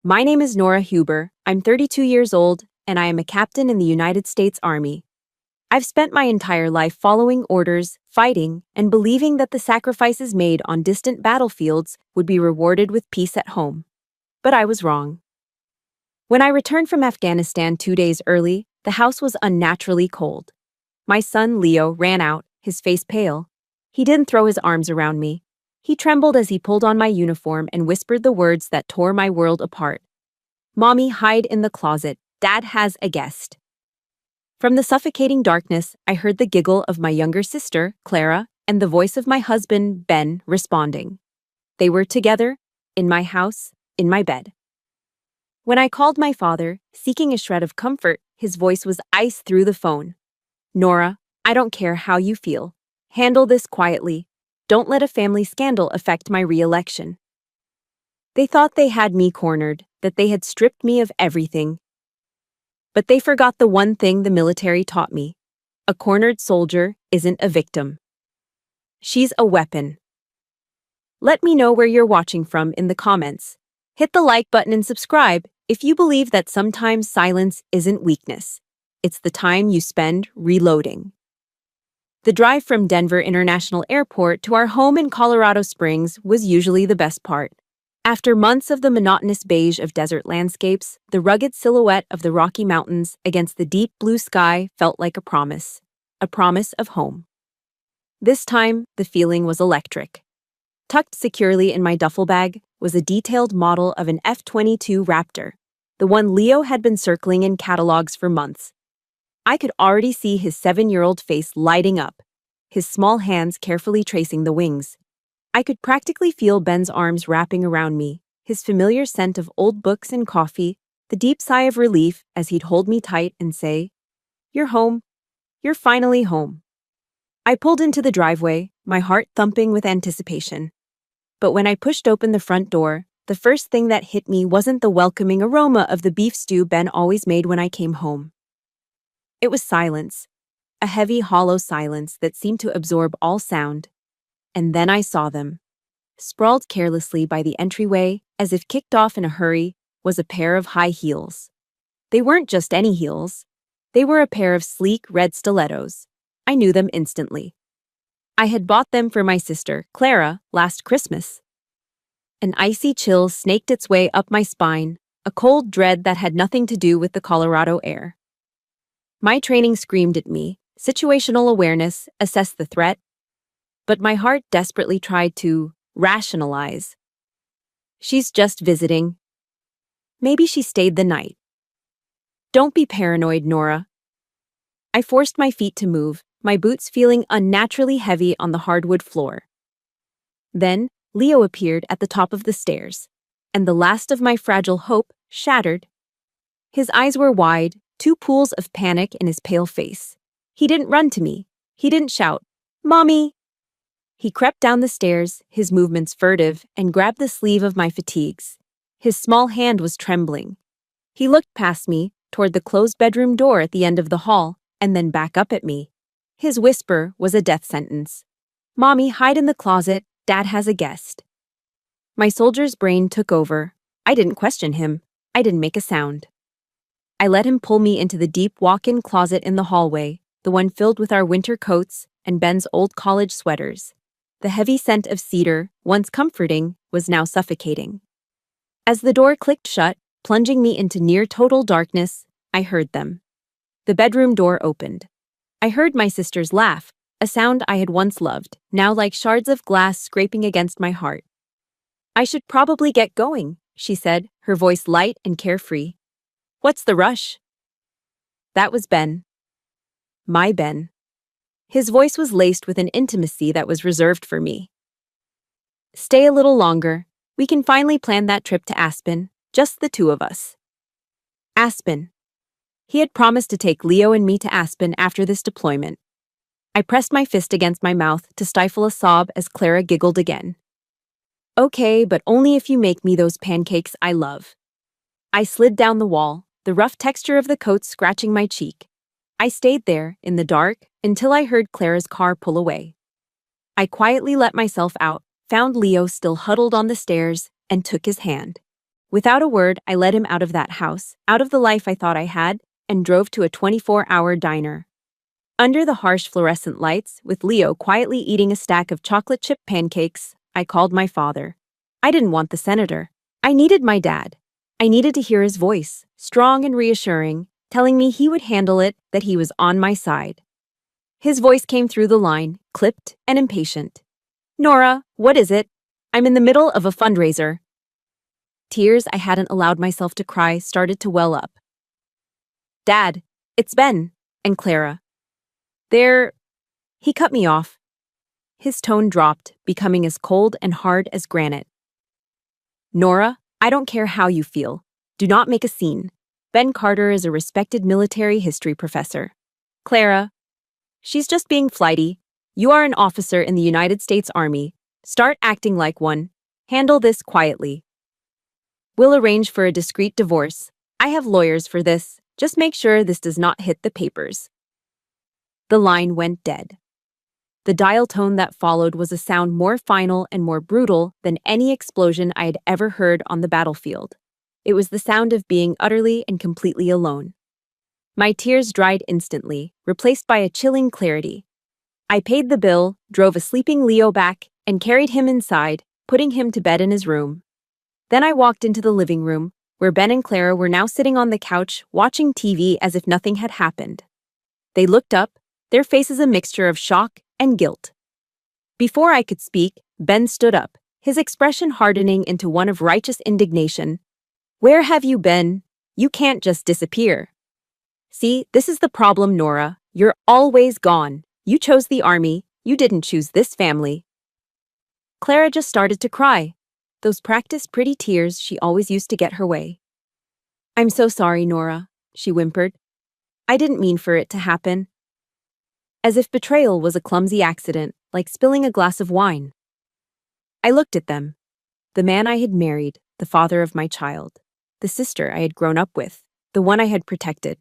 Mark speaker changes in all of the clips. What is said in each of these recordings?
Speaker 1: My name is Nora Huber. I'm 32 years old, and I am a captain in the United States Army. I've spent my entire life following orders, fighting, and believing that the sacrifices made on distant battlefields would be rewarded with peace at home. But I was wrong. When I returned from Afghanistan 2 days early, the house was unnaturally cold. My son Leo ran out, his face pale. He didn't throw his arms around me. He trembled as he pulled on my uniform and whispered the words that tore my world apart. "Mommy, hide in the closet. Dad has a guest." From the suffocating darkness, I heard the giggle of my younger sister, Clara, and the voice of my husband, Ben, responding. They were together, in my house, in my bed. When I called my father, seeking a shred of comfort, his voice was ice through the phone. "Nora, I don't care how you feel. Handle this quietly. Don't let a family scandal affect my re-election." They thought they had me cornered, that they had stripped me of everything. But they forgot the one thing the military taught me. A cornered soldier isn't a victim. She's a weapon. Let me know where you're watching from in the comments. Hit the like button and subscribe if you believe that sometimes silence isn't weakness. It's the time you spend reloading. The drive from Denver International Airport to our home in Colorado Springs was usually the best part. After months of the monotonous beige of desert landscapes, the rugged silhouette of the Rocky Mountains against the deep blue sky felt like a promise of home. This time, the feeling was electric. Tucked securely in my duffel bag was a detailed model of an F-22 Raptor, the one Leo had been circling in catalogs for months. I could already see his 7-year-old face lighting up, his small hands carefully tracing the wings. I could practically feel Ben's arms wrapping around me, his familiar scent of old books and coffee, the deep sigh of relief as he'd hold me tight and say, "You're home. You're finally home." I pulled into the driveway, my heart thumping with anticipation. But when I pushed open the front door, the first thing that hit me wasn't the welcoming aroma of the beef stew Ben always made when I came home. It was silence, a heavy, hollow silence that seemed to absorb all sound. And then I saw them. Sprawled carelessly by the entryway, as if kicked off in a hurry, was a pair of high heels. They weren't just any heels. They were a pair of sleek red stilettos. I knew them instantly. I had bought them for my sister, Clara, last Christmas. An icy chill snaked its way up my spine, a cold dread that had nothing to do with the Colorado air. My training screamed at me, situational awareness, assess the threat, but my heart desperately tried to rationalize. She's just visiting. Maybe she stayed the night. Don't be paranoid, Nora. I forced my feet to move, my boots feeling unnaturally heavy on the hardwood floor. Then, Leo appeared at the top of the stairs, and the last of my fragile hope shattered. His eyes were wide, two pools of panic in his pale face. He didn't run to me. He didn't shout, "Mommy!" He crept down the stairs, his movements furtive, and grabbed the sleeve of my fatigues. His small hand was trembling. He looked past me, toward the closed bedroom door at the end of the hall, and then back up at me. His whisper was a death sentence. "Mommy, hide in the closet. Dad has a guest." My soldier's brain took over. I didn't question him. I didn't make a sound. I let him pull me into the deep walk-in closet in the hallway, the one filled with our winter coats and Ben's old college sweaters. The heavy scent of cedar, once comforting, was now suffocating. As the door clicked shut, plunging me into near-total darkness, I heard them. The bedroom door opened. I heard my sister's laugh, a sound I had once loved, now like shards of glass scraping against my heart. "I should probably get going," she said, her voice light and carefree. "What's the rush?" That was Ben. My Ben. His voice was laced with an intimacy that was reserved for me. "Stay a little longer. We can finally plan that trip to Aspen, just the two of us." Aspen. He had promised to take Leo and me to Aspen after this deployment. I pressed my fist against my mouth to stifle a sob as Clara giggled again. "Okay, but only if you make me those pancakes I love." I slid down the wall, the rough texture of the coat scratching my cheek. I stayed there, in the dark, until I heard Clara's car pull away. I quietly let myself out, found Leo still huddled on the stairs, and took his hand. Without a word, I led him out of that house, out of the life I thought I had, and drove to a 24-hour diner. Under the harsh fluorescent lights, with Leo quietly eating a stack of chocolate chip pancakes, I called my father. I didn't want the senator. I needed my dad. I needed to hear his voice, strong and reassuring, telling me he would handle it, that he was on my side. His voice came through the line, clipped and impatient. "Nora, what is it? I'm in the middle of a fundraiser." Tears I hadn't allowed myself to cry started to well up. "Dad, it's Ben and Clara. They're—" He cut me off. His tone dropped, becoming as cold and hard as granite. "Nora, I don't care how you feel. Do not make a scene. Ben Carter is a respected military history professor. Clara, she's just being flighty. You are an officer in the United States Army. Start acting like one. Handle this quietly. We'll arrange for a discreet divorce. I have lawyers for this. Just make sure this does not hit the papers." The line went dead. The dial tone that followed was a sound more final and more brutal than any explosion I had ever heard on the battlefield. It was the sound of being utterly and completely alone. My tears dried instantly, replaced by a chilling clarity. I paid the bill, drove a sleeping Leo back, and carried him inside, putting him to bed in his room. Then I walked into the living room, where Ben and Clara were now sitting on the couch, watching TV as if nothing had happened. They looked up, their faces a mixture of shock and guilt. Before I could speak, Ben stood up, his expression hardening into one of righteous indignation. "Where have you been? You can't just disappear." "See, this is the problem, Nora. You're always gone. You chose the army. You didn't choose this family." Clara just started to cry. Those practiced pretty tears she always used to get her way. "I'm so sorry, Nora," she whimpered. "I didn't mean for it to happen." As if betrayal was a clumsy accident, like spilling a glass of wine. I looked at them. The man I had married, the father of my child, the sister I had grown up with, the one I had protected.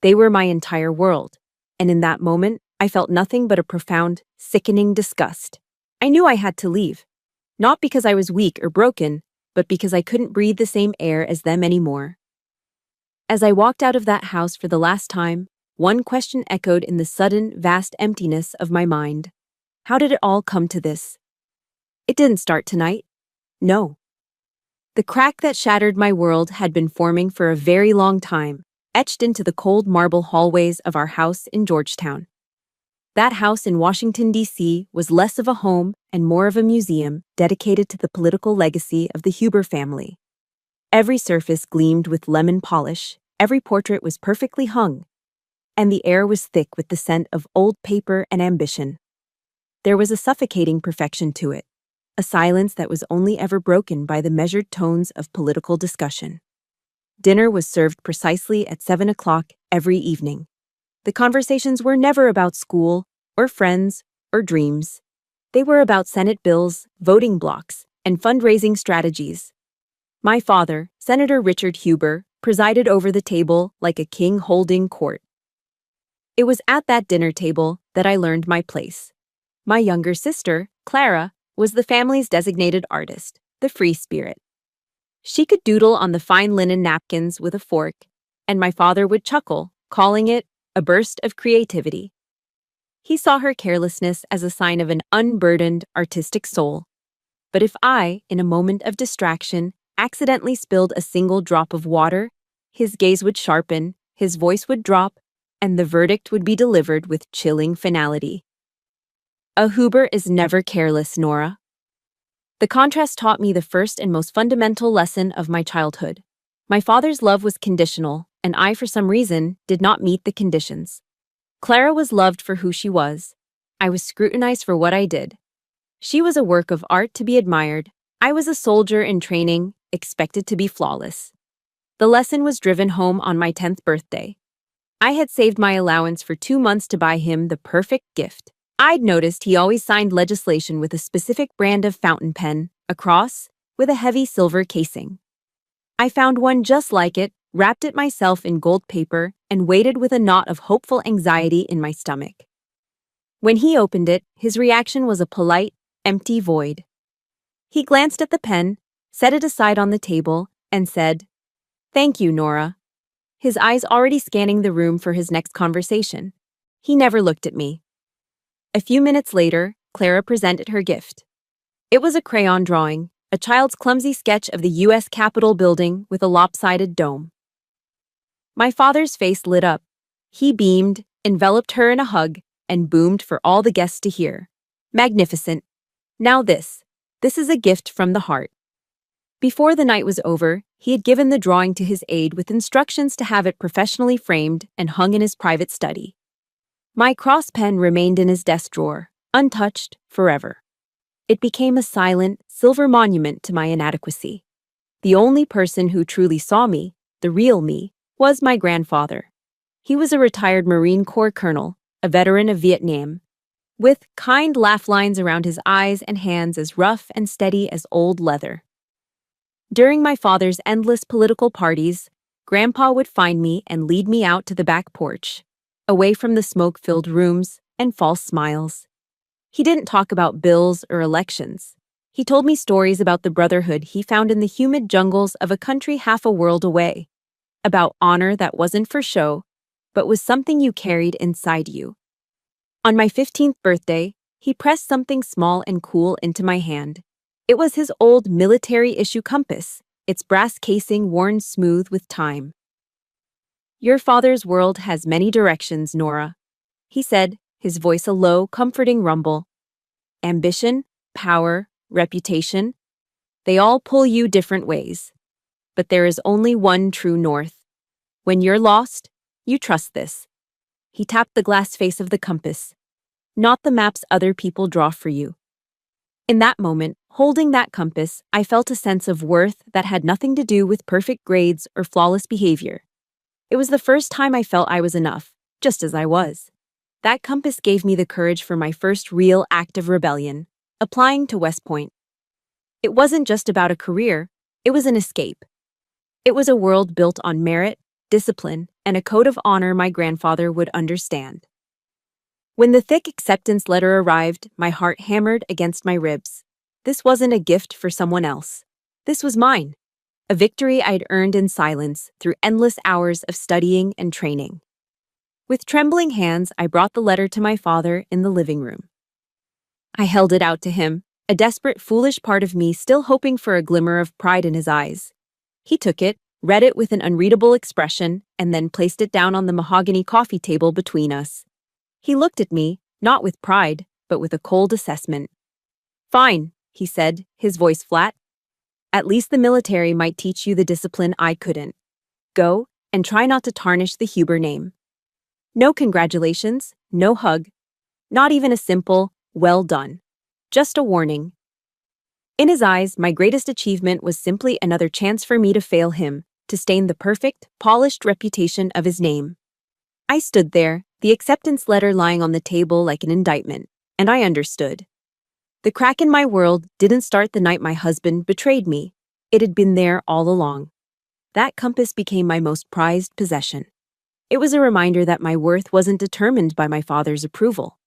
Speaker 1: They were my entire world, and in that moment, I felt nothing but a profound, sickening disgust. I knew I had to leave. Not because I was weak or broken, but because I couldn't breathe the same air as them anymore. As I walked out of that house for the last time, one question echoed in the sudden, vast emptiness of my mind. How did it all come to this? It didn't start tonight. No. The crack that shattered my world had been forming for a very long time, etched into the cold marble hallways of our house in Georgetown. That house in Washington, D.C. was less of a home and more of a museum dedicated to the political legacy of the Huber family. Every surface gleamed with lemon polish, every portrait was perfectly hung, and the air was thick with the scent of old paper and ambition. There was a suffocating perfection to it, a silence that was only ever broken by the measured tones of political discussion. Dinner was served precisely at 7 o'clock every evening. The conversations were never about school, or friends, or dreams. They were about Senate bills, voting blocks, and fundraising strategies. My father, Senator Richard Huber, presided over the table like a king holding court. It was at that dinner table that I learned my place. My younger sister, Clara, was the family's designated artist, the free spirit. She could doodle on the fine linen napkins with a fork, and my father would chuckle, calling it a burst of creativity. He saw her carelessness as a sign of an unburdened, artistic soul. But if I, in a moment of distraction, accidentally spilled a single drop of water, his gaze would sharpen, his voice would drop, and the verdict would be delivered with chilling finality. A Huber is never careless, Nora. The contrast taught me the first and most fundamental lesson of my childhood. My father's love was conditional, and I, for some reason, did not meet the conditions. Clara was loved for who she was. I was scrutinized for what I did. She was a work of art to be admired. I was a soldier in training, expected to be flawless. The lesson was driven home on my 10th birthday. I had saved my allowance for 2 months to buy him the perfect gift. I'd noticed he always signed legislation with a specific brand of fountain pen, a cross, with a heavy silver casing. I found one just like it, wrapped it myself in gold paper, and waited with a knot of hopeful anxiety in my stomach. When he opened it, his reaction was a polite, empty void. He glanced at the pen, set it aside on the table, and said, "Thank you, Nora." His eyes already scanning the room for his next conversation. He never looked at me. A few minutes later, Clara presented her gift. It was a crayon drawing, a child's clumsy sketch of the U.S. Capitol building with a lopsided dome. My father's face lit up. He beamed, enveloped her in a hug, and boomed for all the guests to hear. "Magnificent. Now this. This is a gift from the heart." Before the night was over, he had given the drawing to his aide with instructions to have it professionally framed and hung in his private study. My cross pen remained in his desk drawer, untouched, forever. It became a silent, silver monument to my inadequacy. The only person who truly saw me, the real me, was my grandfather. He was a retired Marine Corps colonel, a veteran of Vietnam, with kind laugh lines around his eyes and hands as rough and steady as old leather. During my father's endless political parties, Grandpa would find me and lead me out to the back porch, away from the smoke-filled rooms and false smiles. He didn't talk about bills or elections. He told me stories about the brotherhood he found in the humid jungles of a country half a world away, about honor that wasn't for show, but was something you carried inside you. On my 15th birthday, he pressed something small and cool into my hand. It was his old military-issue compass, its brass casing worn smooth with time. "Your father's world has many directions, Nora," he said, his voice a low, comforting rumble. "Ambition, power, reputation, they all pull you different ways. But there is only one true north. When you're lost, you trust this." He tapped the glass face of the compass, not the maps other people draw for you. In that moment, holding that compass, I felt a sense of worth that had nothing to do with perfect grades or flawless behavior. It was the first time I felt I was enough, just as I was. That compass gave me the courage for my first real act of rebellion, applying to West Point. It wasn't just about a career, it was an escape. It was a world built on merit, discipline, and a code of honor my grandfather would understand. When the thick acceptance letter arrived, my heart hammered against my ribs. This wasn't a gift for someone else. This was mine, a victory I'd earned in silence through endless hours of studying and training. With trembling hands, I brought the letter to my father in the living room. I held it out to him, a desperate, foolish part of me still hoping for a glimmer of pride in his eyes. He took it, read it with an unreadable expression, and then placed it down on the mahogany coffee table between us. He looked at me, not with pride, but with a cold assessment. "Fine," he said, his voice flat. "At least the military might teach you the discipline I couldn't. Go, and try not to tarnish the Huber name." No congratulations, no hug. Not even a simple, "well done." Just a warning. In his eyes, my greatest achievement was simply another chance for me to fail him, to stain the perfect, polished reputation of his name. I stood there, the acceptance letter lying on the table like an indictment, and I understood. The crack in my world didn't start the night my husband betrayed me. It had been there all along. That compass became my most prized possession. It was a reminder that my worth wasn't determined by my father's approval.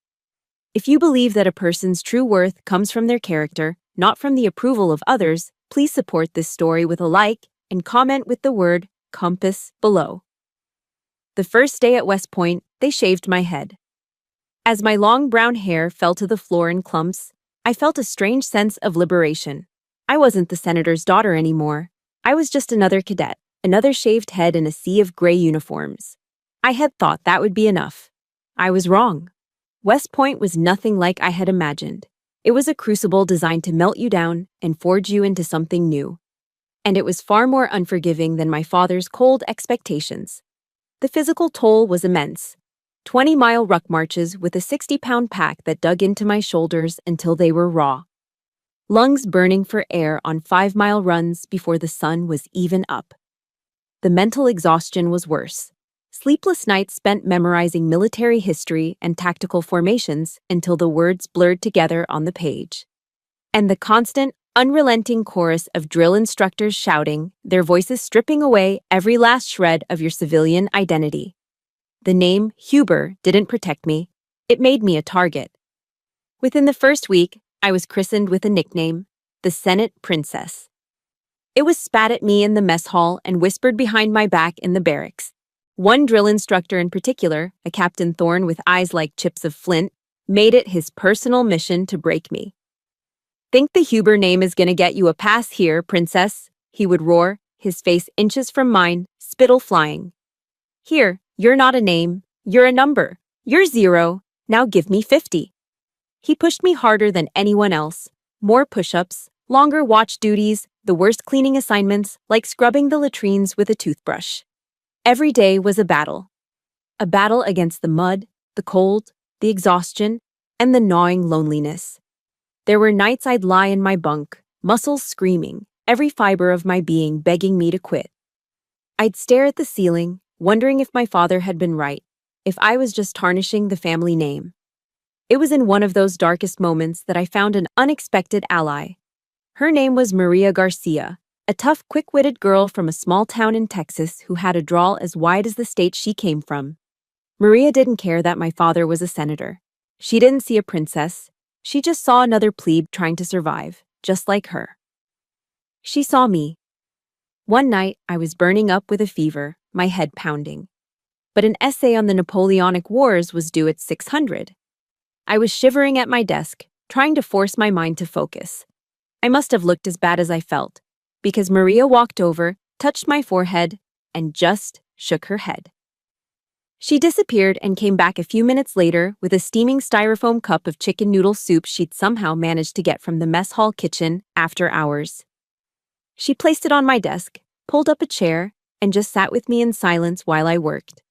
Speaker 1: If you believe that a person's true worth comes from their character, not from the approval of others, please support this story with a like and comment with the word compass below. The first day at West Point, they shaved my head. As my long brown hair fell to the floor in clumps, I felt a strange sense of liberation. I wasn't the senator's daughter anymore. I was just another cadet, another shaved head in a sea of gray uniforms. I had thought that would be enough. I was wrong. West Point was nothing like I had imagined. It was a crucible designed to melt you down and forge you into something new. And it was far more unforgiving than my father's cold expectations. The physical toll was immense. 20-mile ruck marches with a 60-pound pack that dug into my shoulders until they were raw. Lungs burning for air on 5-mile runs before the sun was even up. The mental exhaustion was worse. Sleepless nights spent memorizing military history and tactical formations until the words blurred together on the page. And the constant, unrelenting chorus of drill instructors shouting, their voices stripping away every last shred of your civilian identity. The name Huber didn't protect me. It made me a target. Within the first week, I was christened with a nickname, the Senate Princess. It was spat at me in the mess hall and whispered behind my back in the barracks. One drill instructor in particular, a Captain Thorne with eyes like chips of flint, made it his personal mission to break me. "Think the Huber name is gonna get you a pass here, princess," he would roar, his face inches from mine, spittle flying. "Here, you're not a name, you're a number. You're 0, now give me 50. He pushed me harder than anyone else. More push-ups, longer watch duties, the worst cleaning assignments, like scrubbing the latrines with a toothbrush. Every day was a battle. A battle against the mud, the cold, the exhaustion, and the gnawing loneliness. There were nights I'd lie in my bunk, muscles screaming, every fiber of my being begging me to quit. I'd stare at the ceiling, wondering if my father had been right, if I was just tarnishing the family name. It was in one of those darkest moments that I found an unexpected ally. Her name was Maria Garcia, a tough, quick-witted girl from a small town in Texas who had a drawl as wide as the state she came from. Maria didn't care that my father was a senator. She didn't see a princess. She just saw another plebe trying to survive, just like her. She saw me. One night, I was burning up with a fever, my head pounding. But an essay on the Napoleonic Wars was due at 600. I was shivering at my desk, trying to force my mind to focus. I must have looked as bad as I felt, because Maria walked over, touched my forehead, and just shook her head. She disappeared and came back a few minutes later with a steaming styrofoam cup of chicken noodle soup she'd somehow managed to get from the mess hall kitchen after hours. She placed it on my desk, pulled up a chair, and just sat with me in silence while I worked.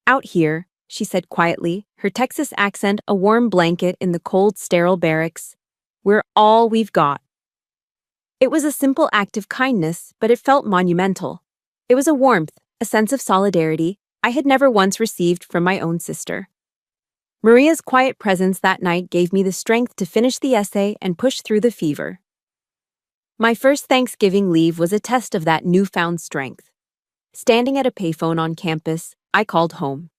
Speaker 1: "Out here," she said quietly, her Texas accent a warm blanket in the cold, sterile barracks, "we're all we've got." It was a simple act of kindness, but it felt monumental. It was a warmth, a sense of solidarity I had never once received from my own sister. Maria's quiet presence that night gave me the strength to finish the essay and push through the fever. My first Thanksgiving leave was a test of that newfound strength. Standing at a payphone on campus, I called home.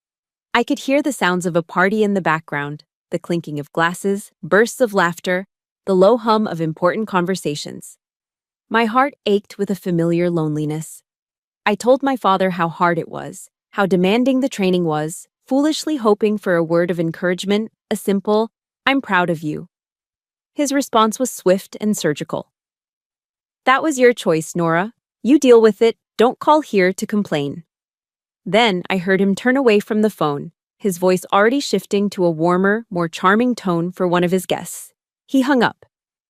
Speaker 1: I could hear the sounds of a party in the background, the clinking of glasses, bursts of laughter, the low hum of important conversations. My heart ached with a familiar loneliness. I told my father how hard it was, how demanding the training was, foolishly hoping for a word of encouragement, a simple, "I'm proud of you." His response was swift and surgical. "That was your choice, Nora. You deal with it, don't call here to complain." Then I heard him turn away from the phone, his voice already shifting to a warmer, more charming tone for one of his guests. He hung up.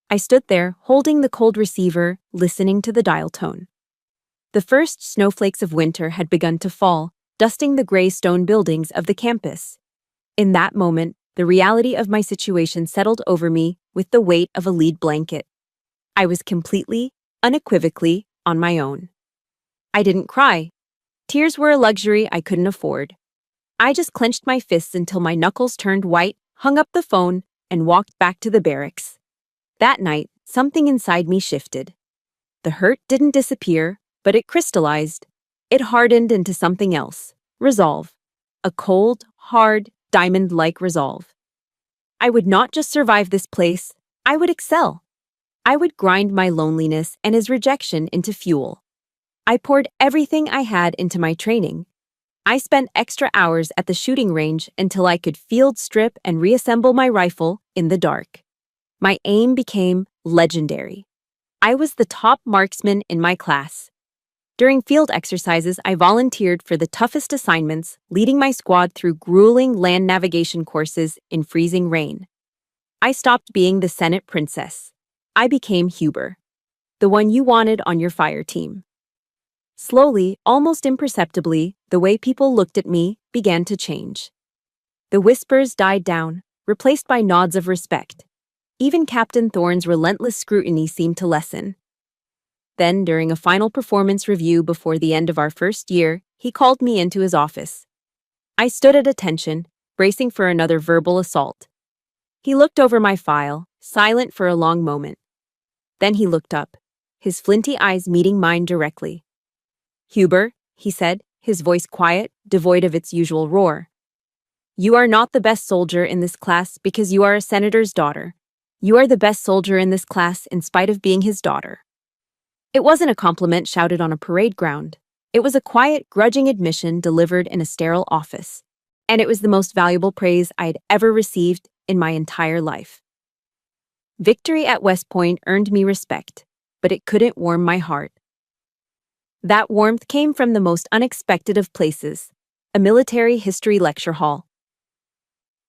Speaker 1: I stood there, holding the cold receiver, listening to the dial tone. The first snowflakes of winter had begun to fall, dusting the gray stone buildings of the campus. In that moment, the reality of my situation settled over me with the weight of a lead blanket. I was completely, unequivocally, on my own. I didn't cry. Tears were a luxury I couldn't afford. I just clenched my fists until my knuckles turned white, hung up the phone, and walked back to the barracks. That night, something inside me shifted. The hurt didn't disappear, but it crystallized. It hardened into something else. Resolve. A cold, hard, diamond-like resolve. I would not just survive this place, I would excel. I would grind my loneliness and his rejection into fuel. I poured everything I had into my training. I spent extra hours at the shooting range until I could field strip and reassemble my rifle in the dark. My aim became legendary. I was the top marksman in my class. During field exercises, I volunteered for the toughest assignments, leading my squad through grueling land navigation courses in freezing rain. I stopped being the Senate princess. I became Huber, the one you wanted on your fire team. Slowly, almost imperceptibly, the way people looked at me began to change. The whispers died down, replaced by nods of respect. Even Captain Thorne's relentless scrutiny seemed to lessen. Then, during a final performance review before the end of our first year, he called me into his office. I stood at attention, bracing for another verbal assault. He looked over my file, silent for a long moment. Then he looked up, his flinty eyes meeting mine directly. "Huber," he said, his voice quiet, devoid of its usual roar. "You are not the best soldier in this class because you are a senator's daughter. You are the best soldier in this class in spite of being his daughter." It wasn't a compliment shouted on a parade ground. It was a quiet, grudging admission delivered in a sterile office. And it was the most valuable praise I had ever received in my entire life. Victory at West Point earned me respect, but it couldn't warm my heart. That warmth came from the most unexpected of places, a military history lecture hall.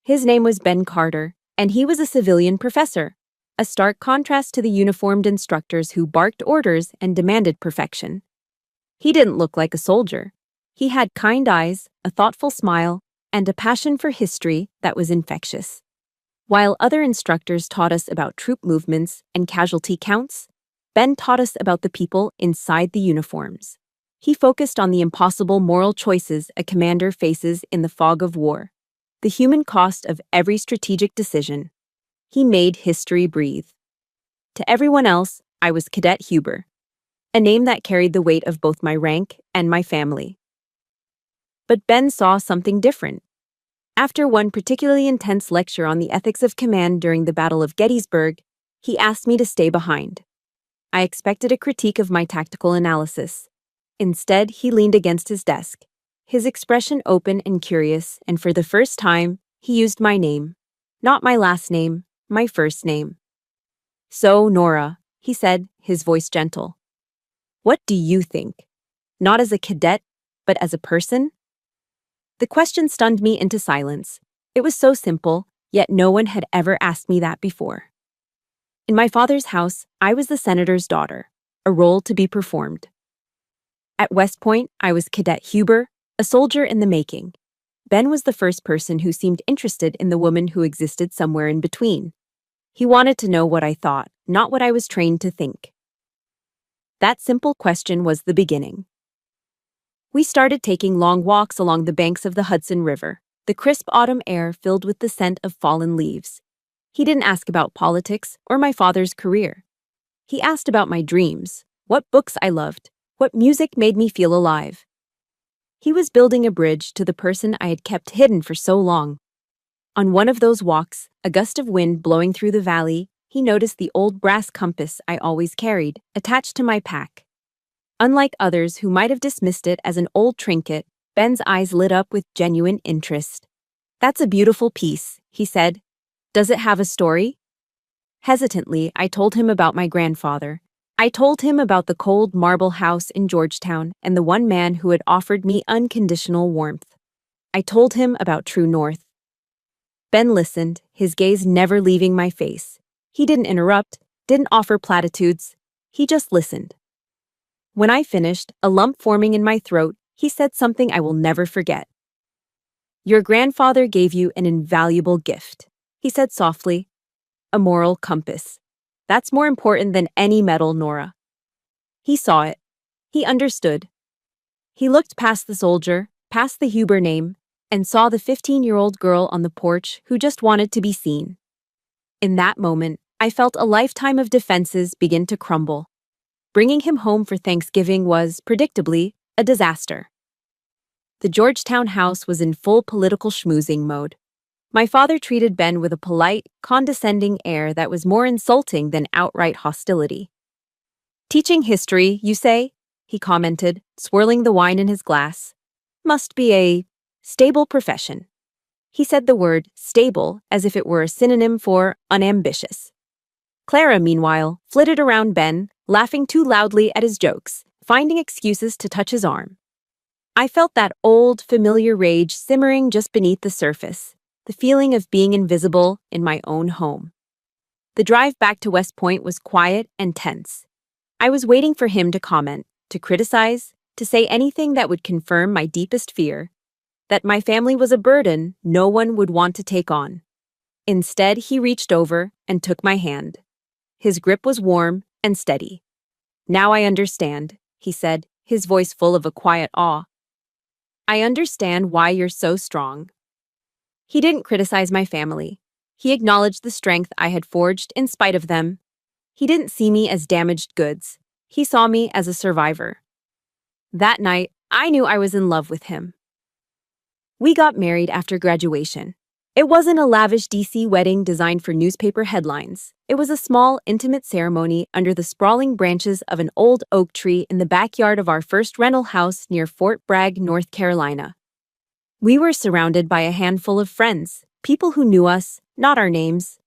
Speaker 1: His name was Ben Carter, and he was a civilian professor, a stark contrast to the uniformed instructors who barked orders and demanded perfection. He didn't look like a soldier. He had kind eyes, a thoughtful smile, and a passion for history that was infectious. While other instructors taught us about troop movements and casualty counts, Ben taught us about the people inside the uniforms. He focused on the impossible moral choices a commander faces in the fog of war, the human cost of every strategic decision. He made history breathe. To everyone else, I was Cadet Huber, a name that carried the weight of both my rank and my family. But Ben saw something different. After one particularly intense lecture on the ethics of command during the Battle of Gettysburg, he asked me to stay behind. I expected a critique of my tactical analysis. Instead, he leaned against his desk, his expression open and curious, and for the first time, he used my name. Not my last name, my first name. "So, Nora," he said, his voice gentle. "What do you think? Not as a cadet, but as a person?" The question stunned me into silence. It was so simple, yet no one had ever asked me that before. In my father's house, I was the senator's daughter, a role to be performed. At West Point, I was Cadet Huber, a soldier in the making. Ben was the first person who seemed interested in the woman who existed somewhere in between. He wanted to know what I thought, not what I was trained to think. That simple question was the beginning. We started taking long walks along the banks of the Hudson River, the crisp autumn air filled with the scent of fallen leaves. He didn't ask about politics or my father's career. He asked about my dreams, what books I loved, what music made me feel alive. He was building a bridge to the person I had kept hidden for so long. On one of those walks, a gust of wind blowing through the valley, he noticed the old brass compass I always carried, attached to my pack. Unlike others who might have dismissed it as an old trinket, Ben's eyes lit up with genuine interest. "That's a beautiful piece," he said. "Does it have a story?" Hesitantly, I told him about my grandfather. I told him about the cold marble house in Georgetown and the one man who had offered me unconditional warmth. I told him about True North. Ben listened, his gaze never leaving my face. He didn't interrupt, didn't offer platitudes. He just listened. When I finished, a lump forming in my throat, he said something I will never forget. "Your grandfather gave you an invaluable gift," he said softly. "A moral compass. That's more important than any medal, Nora." He saw it. He understood. He looked past the soldier, past the Huber name, and saw the 15-year-old girl on the porch who just wanted to be seen. In that moment, I felt a lifetime of defenses begin to crumble. Bringing him home for Thanksgiving was, predictably, a disaster. The Georgetown house was in full political schmoozing mode. My father treated Ben with a polite, condescending air that was more insulting than outright hostility. "Teaching history, you say?" he commented, swirling the wine in his glass. "Must be a stable profession." He said the word stable as if it were a synonym for unambitious. Clara, meanwhile, flitted around Ben, laughing too loudly at his jokes, finding excuses to touch his arm. I felt that old, familiar rage simmering just beneath the surface, the feeling of being invisible in my own home. The drive back to West Point was quiet and tense. I was waiting for him to comment, to criticize, to say anything that would confirm my deepest fear, that my family was a burden no one would want to take on. Instead, he reached over and took my hand. His grip was warm and steady. "Now I understand," he said, his voice full of a quiet awe. "I understand why you're so strong." He didn't criticize my family. He acknowledged the strength I had forged in spite of them. He didn't see me as damaged goods. He saw me as a survivor. That night, I knew I was in love with him. We got married after graduation. It wasn't a lavish DC wedding designed for newspaper headlines. It was a small, intimate ceremony under the sprawling branches of an old oak tree in the backyard of our first rental house near Fort Bragg, North Carolina. We were surrounded by a handful of friends, people who knew us, not our names.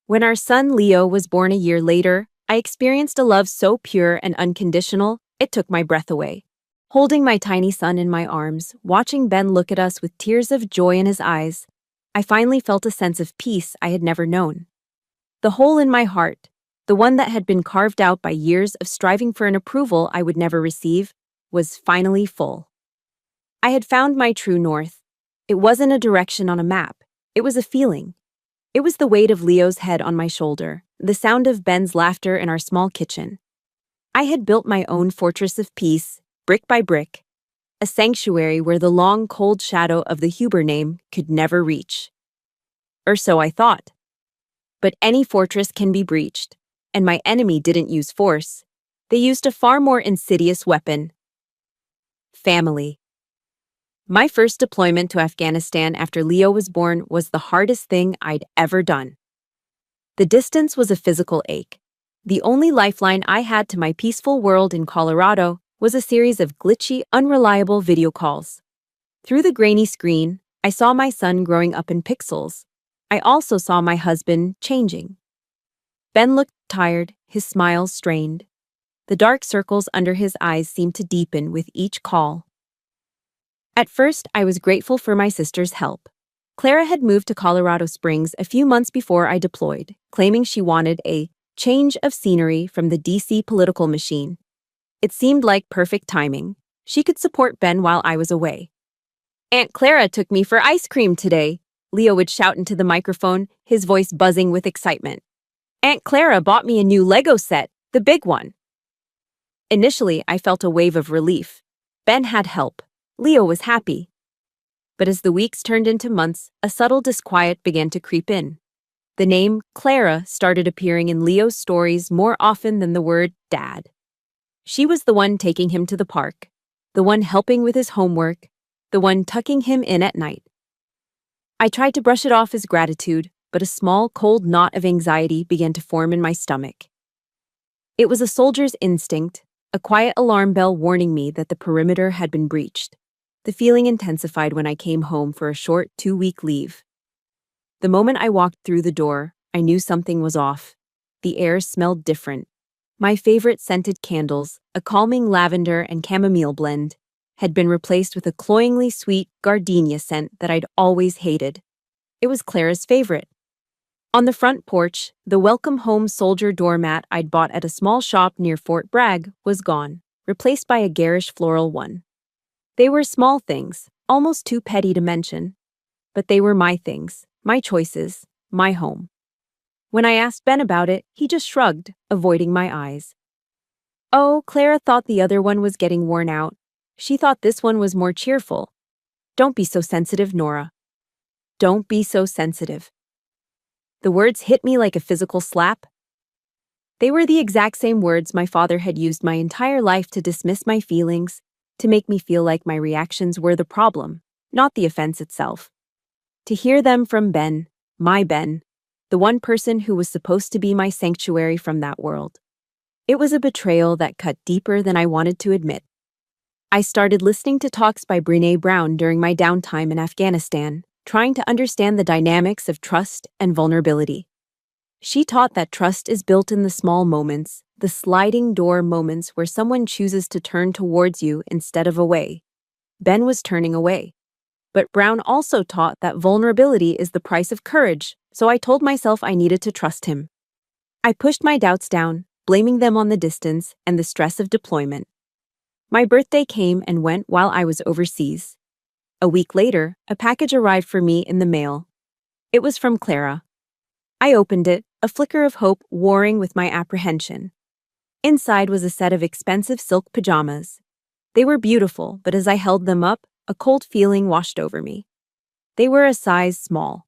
Speaker 1: When our son Leo was born a year later, I experienced a love so pure and unconditional, it took my breath away. Holding my tiny son in my arms, watching Ben look at us with tears of joy in his eyes, I finally felt a sense of peace I had never known. The hole in my heart, the one that had been carved out by years of striving for an approval I would never receive, was finally full. I had found my true north. It wasn't a direction on a map. It was a feeling. It was the weight of Leo's head on my shoulder, the sound of Ben's laughter in our small kitchen. I had built my own fortress of peace, brick by brick, a sanctuary where the long, cold shadow of the Huber name could never reach. Or so I thought. But any fortress can be breached, and my enemy didn't use force. They used a far more insidious weapon: family. My first deployment to Afghanistan after Leo was born was the hardest thing I'd ever done. The distance was a physical ache. The only lifeline I had to my peaceful world in Colorado was a series of glitchy, unreliable video calls. Through the grainy screen, I saw my son growing up in pixels. I also saw my husband changing. Ben looked tired, his smile strained. The dark circles under his eyes seemed to deepen with each call. At first, I was grateful for my sister's help. Clara had moved to Colorado Springs a few months before I deployed, claiming she wanted a change of scenery from the DC political machine. It seemed like perfect timing. She could support Ben while I was away. "Aunt Clara took me for ice cream today," Leo would shout into the microphone, his voice buzzing with excitement. "Aunt Clara bought me a new Lego set, the big one." Initially, I felt a wave of relief. Ben had help. Leo was happy. But as the weeks turned into months, a subtle disquiet began to creep in. The name Clara started appearing in Leo's stories more often than the word dad. She was the one taking him to the park, the one helping with his homework, the one tucking him in at night. I tried to brush it off as gratitude, but a small, cold knot of anxiety began to form in my stomach. It was a soldier's instinct, a quiet alarm bell warning me that the perimeter had been breached. The feeling intensified when I came home for a short 2-week leave. The moment I walked through the door, I knew something was off. The air smelled different. My favorite scented candles, a calming lavender and chamomile blend, had been replaced with a cloyingly sweet gardenia scent that I'd always hated. It was Clara's favorite. On the front porch, the Welcome Home Soldier doormat I'd bought at a small shop near Fort Bragg was gone, replaced by a garish floral one. They were small things, almost too petty to mention. But they were my things, my choices, my home. When I asked Ben about it, he just shrugged, avoiding my eyes. "Oh, Clara thought the other one was getting worn out. She thought this one was more cheerful. Don't be so sensitive, Nora. Don't be so sensitive." The words hit me like a physical slap. They were the exact same words my father had used my entire life to dismiss my feelings, to make me feel like my reactions were the problem, not the offense itself. To hear them from Ben, my Ben, the one person who was supposed to be my sanctuary from that world. It was a betrayal that cut deeper than I wanted to admit. I started listening to talks by Brené Brown during my downtime in Afghanistan, trying to understand the dynamics of trust and vulnerability. She taught that trust is built in the small moments, the sliding door moments where someone chooses to turn towards you instead of away. Ben was turning away. But Brown also taught that vulnerability is the price of courage, so I told myself I needed to trust him. I pushed my doubts down, blaming them on the distance and the stress of deployment. My birthday came and went while I was overseas. A week later, a package arrived for me in the mail. It was from Clara. I opened it, a flicker of hope warring with my apprehension. Inside was a set of expensive silk pajamas. They were beautiful, but as I held them up, a cold feeling washed over me. They were a size small.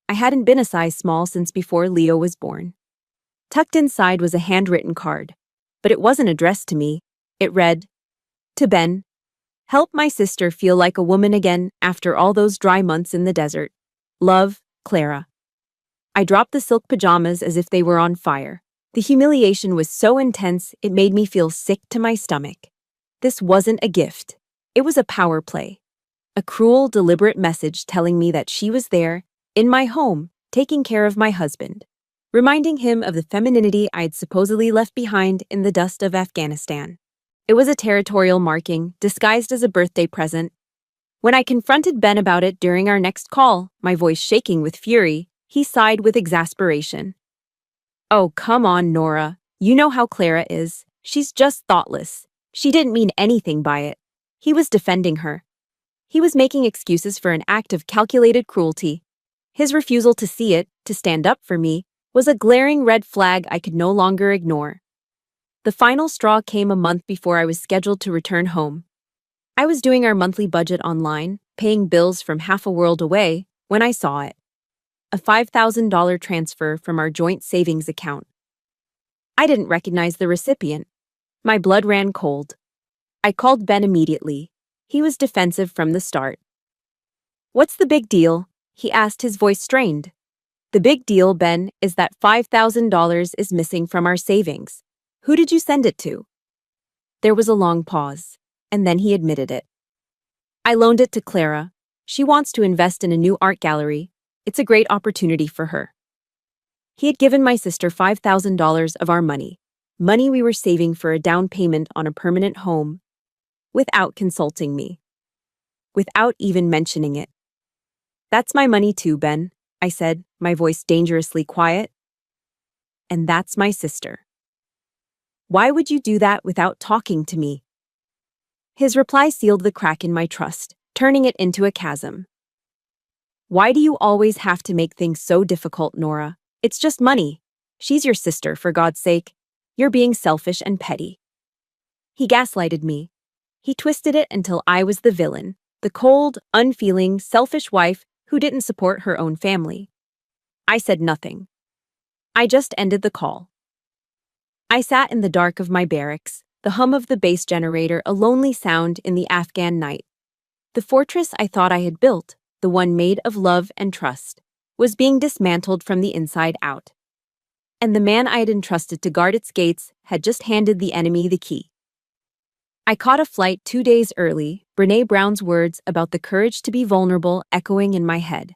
Speaker 1: I hadn't been a size small since before Leo was born. Tucked inside was a handwritten card, but it wasn't addressed to me. It read, "To Ben, help my sister feel like a woman again after all those dry months in the desert. Love, Clara. I dropped the silk pajamas as if they were on fire. The humiliation was so intense it made me feel sick to my stomach. This wasn't a gift. It was a power play. A cruel, deliberate message telling me that she was there, in my home, taking care of my husband, reminding him of the femininity I'd supposedly left behind in the dust of Afghanistan. It was a territorial marking, disguised as a birthday present. When I confronted Ben about it during our next call, my voice shaking with fury, he sighed with exasperation. "Oh, come on, Nora. You know how Clara is. She's just thoughtless. She didn't mean anything by it." He was defending her. He was making excuses for an act of calculated cruelty. His refusal to see it, to stand up for me, was a glaring red flag I could no longer ignore. The final straw came a month before I was scheduled to return home. I was doing our monthly budget online, paying bills from half a world away, when I saw it. A $5,000 transfer from our joint savings account. I didn't recognize the recipient. My blood ran cold. I called Ben immediately. He was defensive from the start. "What's the big deal?" he asked, his voice strained. "The big deal, Ben, is that $5,000 is missing from our savings. Who did you send it to?" There was a long pause, and then he admitted it. "I loaned it to Clara. She wants to invest in a new art gallery. It's a great opportunity for her." He had given my sister $5,000 of our money we were saving for a down payment on a permanent home, without consulting me, without even mentioning it. "That's my money too, Ben," I said, my voice dangerously quiet. "And that's my sister. Why would you do that without talking to me?" His reply sealed the crack in my trust, turning it into a chasm. "Why do you always have to make things so difficult, Nora? It's just money. She's your sister, for God's sake. You're being selfish and petty." He gaslighted me. He twisted it until I was the villain, the cold, unfeeling, selfish wife who didn't support her own family. I said nothing. I just ended the call. I sat in the dark of my barracks, the hum of the base generator a lonely sound in the Afghan night. The fortress I thought I had built, the one made of love and trust, was being dismantled from the inside out. And the man I had entrusted to guard its gates had just handed the enemy the key. I caught a flight 2 days early, Brené Brown's words about the courage to be vulnerable echoing in my head.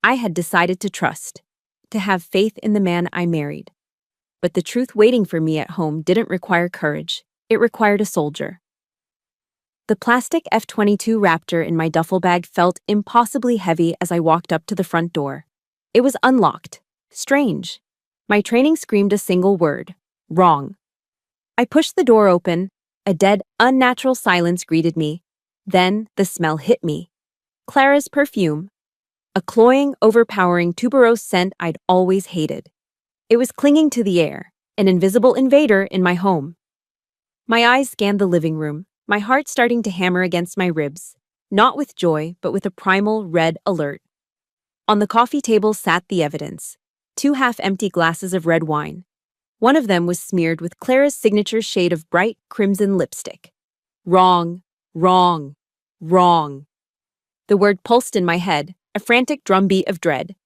Speaker 1: I had decided to trust, to have faith in the man I married. But the truth waiting for me at home didn't require courage. It required a soldier. The plastic F-22 Raptor in my duffel bag felt impossibly heavy as I walked up to the front door. It was unlocked. Strange. My training screamed a single word: wrong. I pushed the door open. A dead, unnatural silence greeted me. Then the smell hit me. Clara's perfume. A cloying, overpowering tuberose scent I'd always hated. It was clinging to the air, an invisible invader in my home. My eyes scanned the living room, my heart starting to hammer against my ribs, not with joy, but with a primal red alert. On the coffee table sat the evidence: 2 half-empty glasses of red wine. One of them was smeared with Clara's signature shade of bright crimson lipstick. Wrong, wrong, wrong. The word pulsed in my head, a frantic drumbeat of dread.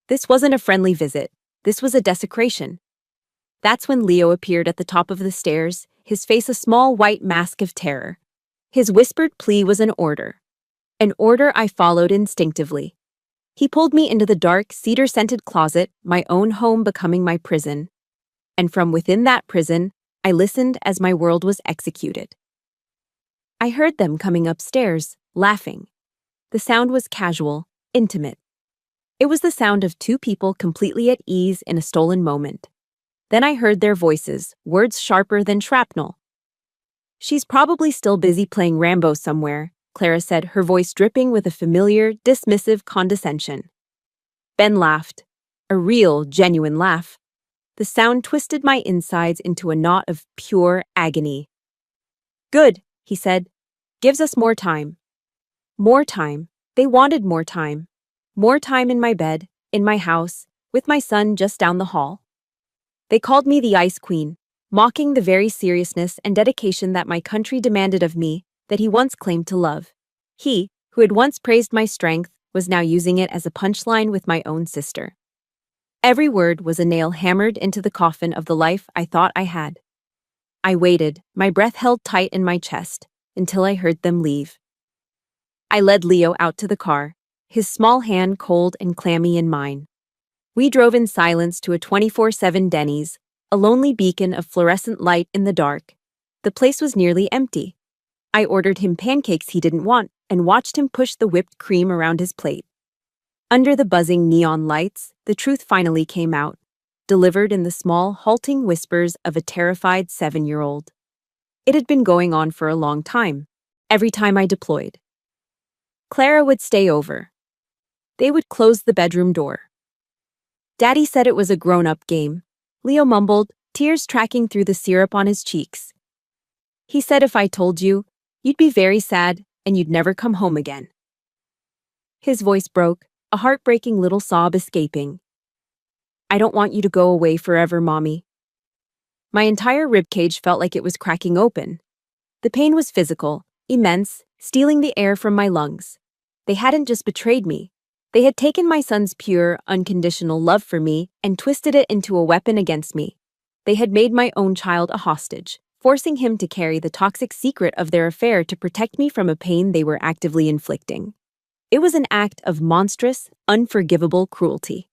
Speaker 1: This wasn't a friendly visit. This was a desecration. That's when Leo appeared at the top of the stairs, his face a small white mask of terror. His whispered plea was an order I followed instinctively. He pulled me into the dark, cedar-scented closet, my own home becoming my prison. And from within that prison, I listened as my world was executed. I heard them coming upstairs, laughing. The sound was casual, intimate. It was the sound of 2 people completely at ease in a stolen moment. Then I heard their voices, words sharper than shrapnel. "She's probably still busy playing Rambo somewhere," Clara said, her voice dripping with a familiar, dismissive condescension. Ben laughed. A real, genuine laugh. The sound twisted my insides into a knot of pure agony. "Good," he said. "Gives us more time." More time. They wanted more time. More time in my bed, in my house, with my son just down the hall. They called me the Ice Queen, mocking the very seriousness and dedication that my country demanded of me, that he once claimed to love. He, who had once praised my strength, was now using it as a punchline with my own sister. Every word was a nail hammered into the coffin of the life I thought I had. I waited, my breath held tight in my chest, until I heard them leave. I led Leo out to the car, his small hand cold and clammy in mine. We drove in silence to a 24/7 Denny's, a lonely beacon of fluorescent light in the dark. The place was nearly empty. I ordered him pancakes he didn't want and watched him push the whipped cream around his plate. Under the buzzing neon lights, the truth finally came out, delivered in the small, halting whispers of a terrified 7-year-old. It had been going on for a long time, every time I deployed. Clara would stay over. They would close the bedroom door. Daddy said it was a grown-up game. Leo mumbled, tears tracking through the syrup on his cheeks. He said if I told you, you'd be very sad and you'd never come home again. His voice broke, a heartbreaking little sob escaping. I don't want you to go away forever, Mommy. My entire ribcage felt like it was cracking open. The pain was physical, immense, stealing the air from my lungs. They hadn't just betrayed me. They had taken my son's pure, unconditional love for me and twisted it into a weapon against me. They had made my own child a hostage, forcing him to carry the toxic secret of their affair to protect me from a pain they were actively inflicting. It was an act of monstrous, unforgivable cruelty.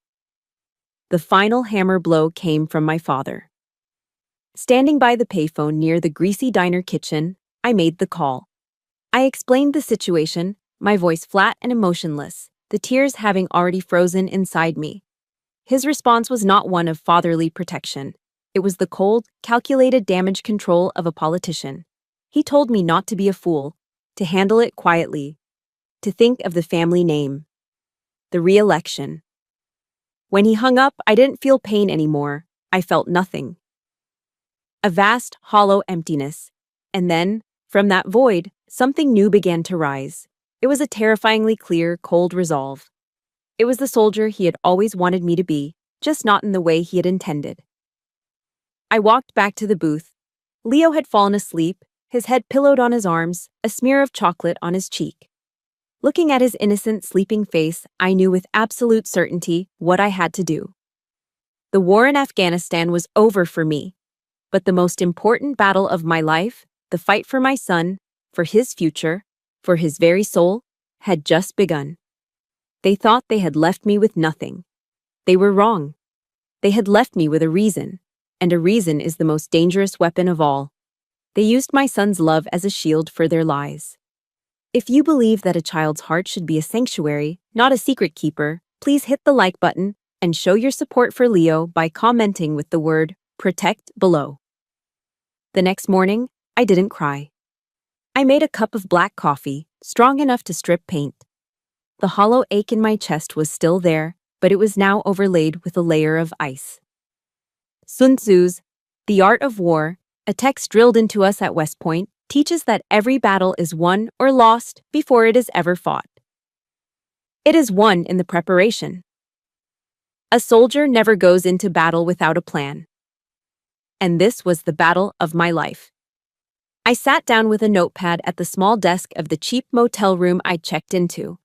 Speaker 1: The final hammer blow came from my father. Standing by the payphone near the greasy diner kitchen, I made the call. I explained the situation, my voice flat and emotionless, the tears having already frozen inside me. His response was not one of fatherly protection. It was the cold, calculated damage control of a politician. He told me not to be a fool, to handle it quietly, to think of the family name. The re-election. When he hung up, I didn't feel pain anymore. I felt nothing. A vast, hollow emptiness. And then, from that void, something new began to rise. It was a terrifyingly clear, cold resolve. It was the soldier he had always wanted me to be, just not in the way he had intended. I walked back to the booth. Leo had fallen asleep, his head pillowed on his arms, a smear of chocolate on his cheek. Looking at his innocent, sleeping face, I knew with absolute certainty what I had to do. The war in Afghanistan was over for me, but the most important battle of my life, the fight for my son, for his future, for his very soul, had just begun. They thought they had left me with nothing. They were wrong. They had left me with a reason, and a reason is the most dangerous weapon of all. They used my son's love as a shield for their lies. If you believe that a child's heart should be a sanctuary, not a secret keeper, please hit the like button and show your support for Leo by commenting with the word "protect" below. The next morning, I didn't cry. I made a cup of black coffee, strong enough to strip paint. The hollow ache in my chest was still there, but it was now overlaid with a layer of ice. Sun Tzu's The Art of War, a text drilled into us at West Point, teaches that every battle is won or lost before it is ever fought. It is won in the preparation. A soldier never goes into battle without a plan. And this was the battle of my life. I sat down with a notepad at the small desk of the cheap motel room I'd checked into.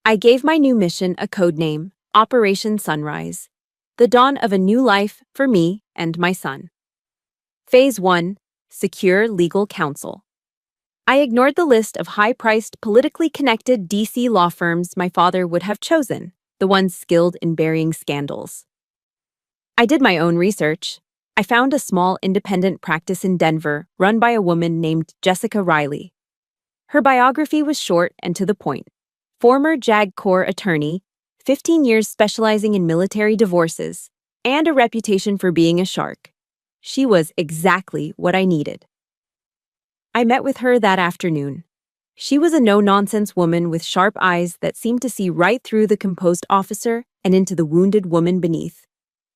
Speaker 1: I gave my new mission a code name, Operation Sunrise, the dawn of a new life for me and my son. Phase 1, Secure Legal Counsel. I ignored the list of high-priced, politically connected DC law firms my father would have chosen, the ones skilled in burying scandals. I did my own research. I found a small independent practice in Denver run by a woman named Jessica Riley. Her biography was short and to the point. Former JAG Corps attorney, 15 years specializing in military divorces, and a reputation for being a shark. She was exactly what I needed. I met with her that afternoon. She was a no-nonsense woman with sharp eyes that seemed to see right through the composed officer and into the wounded woman beneath.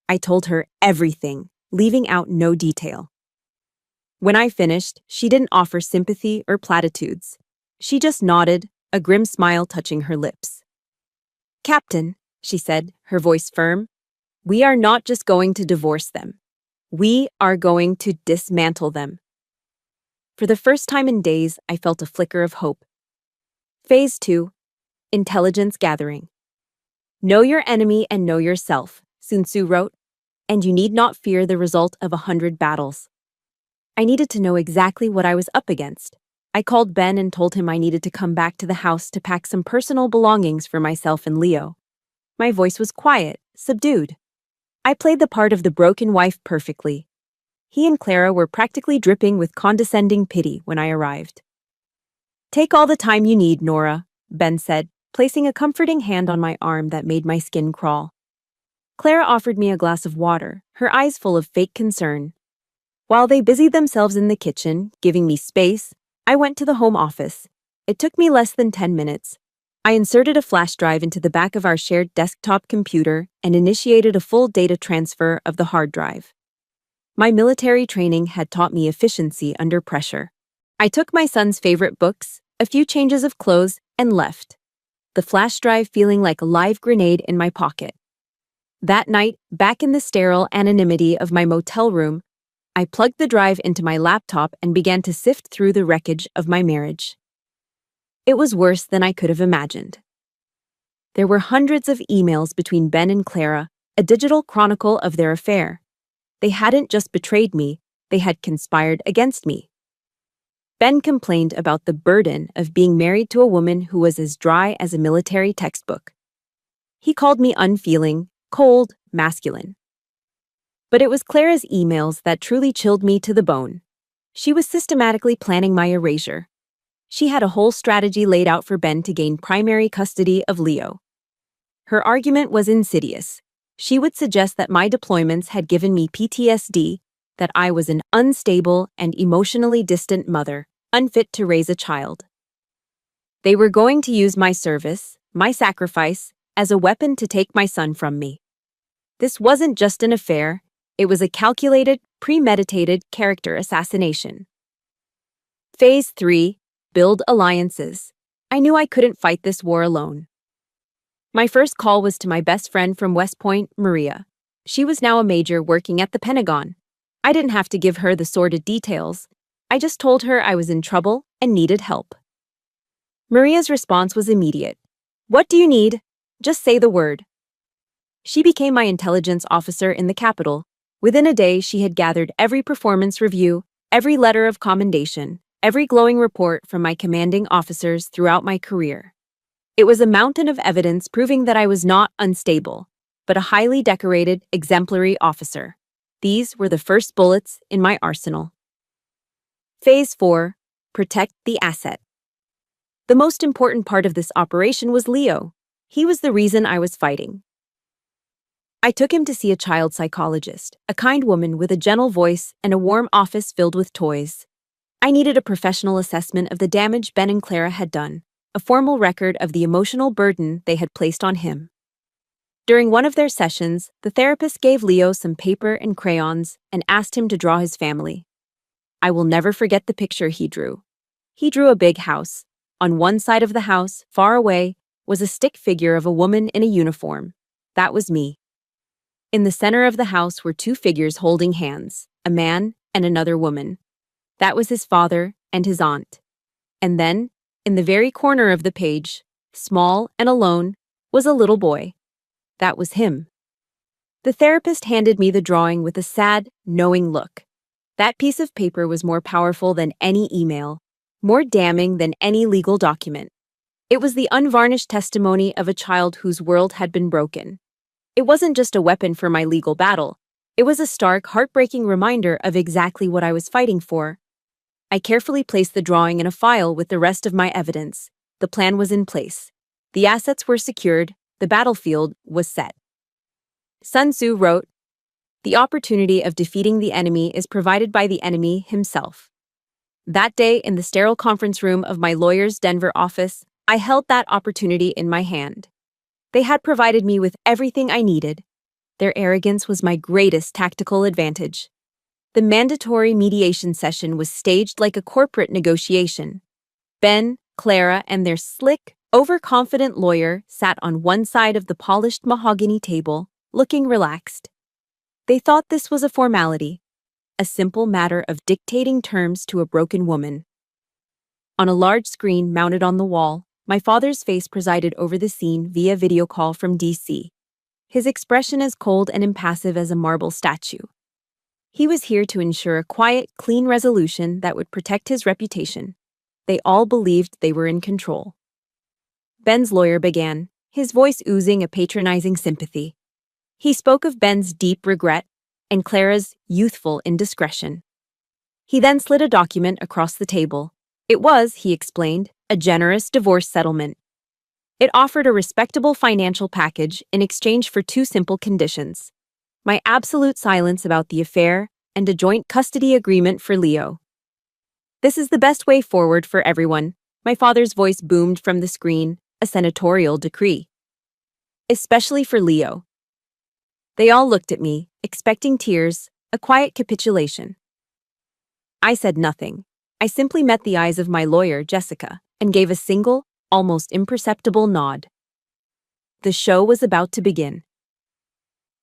Speaker 1: I told her everything, leaving out no detail. When I finished, she didn't offer sympathy or platitudes. She just nodded, a grim smile touching her lips. "Captain," she said, her voice firm, "we are not just going to divorce them. We are going to dismantle them." For the first time in days, I felt a flicker of hope. Phase 2, Intelligence gathering. Know your enemy and know yourself, Sun Tzu wrote, and you need not fear the result of 100 battles. I needed to know exactly what I was up against. I called Ben and told him I needed to come back to the house to pack some personal belongings for myself and Leo. My voice was quiet, subdued. I played the part of the broken wife perfectly. He and Clara were practically dripping with condescending pity when I arrived. "Take all the time you need, Nora," Ben said, placing a comforting hand on my arm that made my skin crawl. Clara offered me a glass of water, her eyes full of fake concern. While they busied themselves in the kitchen, giving me space, I went to the home office. It took me less than 10 minutes. I inserted a flash drive into the back of our shared desktop computer and initiated a full data transfer of the hard drive. My military training had taught me efficiency under pressure. I took my son's favorite books, a few changes of clothes, and left, the flash drive feeling like a live grenade in my pocket. That night, back in the sterile anonymity of my motel room, I plugged the drive into my laptop and began to sift through the wreckage of my marriage. It was worse than I could have imagined. There were hundreds of emails between Ben and Clara, a digital chronicle of their affair. They hadn't just betrayed me, they had conspired against me. Ben complained about the burden of being married to a woman who was as dry as a military textbook. He called me unfeeling, cold, masculine. But it was Clara's emails that truly chilled me to the bone. She was systematically planning my erasure. She had a whole strategy laid out for Ben to gain primary custody of Leo. Her argument was insidious. She would suggest that my deployments had given me PTSD, that I was an unstable and emotionally distant mother, unfit to raise a child. They were going to use my service, my sacrifice, as a weapon to take my son from me. This wasn't just an affair, it was a calculated, premeditated character assassination. Phase 3. Build alliances. I knew I couldn't fight this war alone. My first call was to my best friend from West Point, Maria. She was now a major working at the Pentagon. I didn't have to give her the sordid details. I just told her I was in trouble and needed help. Maria's response was immediate. "What do you need? Just say the word." She became my intelligence officer in the Capitol. Within a day, she had gathered every performance review, every letter of commendation, every glowing report from my commanding officers throughout my career. It was a mountain of evidence proving that I was not unstable, but a highly decorated, exemplary officer. These were the first bullets in my arsenal. Phase 4. Protect the asset. The most important part of this operation was Leo. He was the reason I was fighting. I took him to see a child psychologist, a kind woman with a gentle voice and a warm office filled with toys. I needed a professional assessment of the damage Ben and Clara had done, a formal record of the emotional burden they had placed on him. During one of their sessions, the therapist gave Leo some paper and crayons and asked him to draw his family. I will never forget the picture he drew. He drew a big house. On one side of the house, far away, was a stick figure of a woman in a uniform. That was me. In the center of the house were two figures holding hands, a man and another woman. That was his father and his aunt. And then, in the very corner of the page, small and alone, was a little boy. That was him. The therapist handed me the drawing with a sad, knowing look. That piece of paper was more powerful than any email, more damning than any legal document. It was the unvarnished testimony of a child whose world had been broken. It wasn't just a weapon for my legal battle. It was a stark, heartbreaking reminder of exactly what I was fighting for. I carefully placed the drawing in a file with the rest of my evidence. The plan was in place. The assets were secured. The battlefield was set. Sun Tzu wrote, "The opportunity of defeating the enemy is provided by the enemy himself." That day, in the sterile conference room of my lawyer's Denver office, I held that opportunity in my hand. They had provided me with everything I needed. Their arrogance was my greatest tactical advantage. The mandatory mediation session was staged like a corporate negotiation. Ben, Clara, and their slick, overconfident lawyer sat on one side of the polished mahogany table, looking relaxed. They thought this was a formality, a simple matter of dictating terms to a broken woman. On a large screen mounted on the wall, My father's face presided over the scene via video call from DC, his expression as cold and impassive as a marble statue. He was here to ensure a quiet, clean resolution that would protect his reputation. They all believed they were in control. Ben's lawyer began, his voice oozing a patronizing sympathy. He spoke of Ben's deep regret and Clara's youthful indiscretion. He then slid a document across the table. It was, he explained, a generous divorce settlement. It offered a respectable financial package in exchange for two simple conditions: my absolute silence about the affair and a joint custody agreement for Leo. This is the best way forward for everyone, my father's voice boomed from the screen, a senatorial decree. Especially for Leo. They all looked at me, expecting tears, a quiet capitulation. I said nothing. I simply met the eyes of my lawyer, Jessica, and gave a single, almost imperceptible nod. The show was about to begin.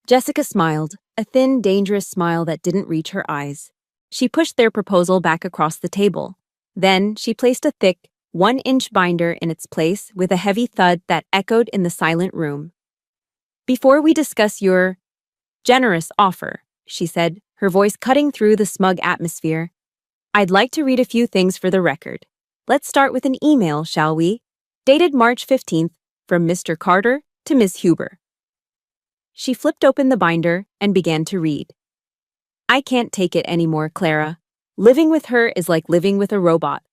Speaker 1: Jessica smiled, a thin, dangerous smile that didn't reach her eyes. She pushed their proposal back across the table. Then, she placed a thick, 1-inch binder in its place with a heavy thud that echoed in the silent room. Before we discuss your generous offer, she said, her voice cutting through the smug atmosphere, I'd like to read a few things for the record. Let's start with an email, shall we? Dated March 15th, from Mr. Carter to Ms. Huber. She flipped open the binder and began to read. I can't take it anymore, Clara. Living with her is like living with a robot.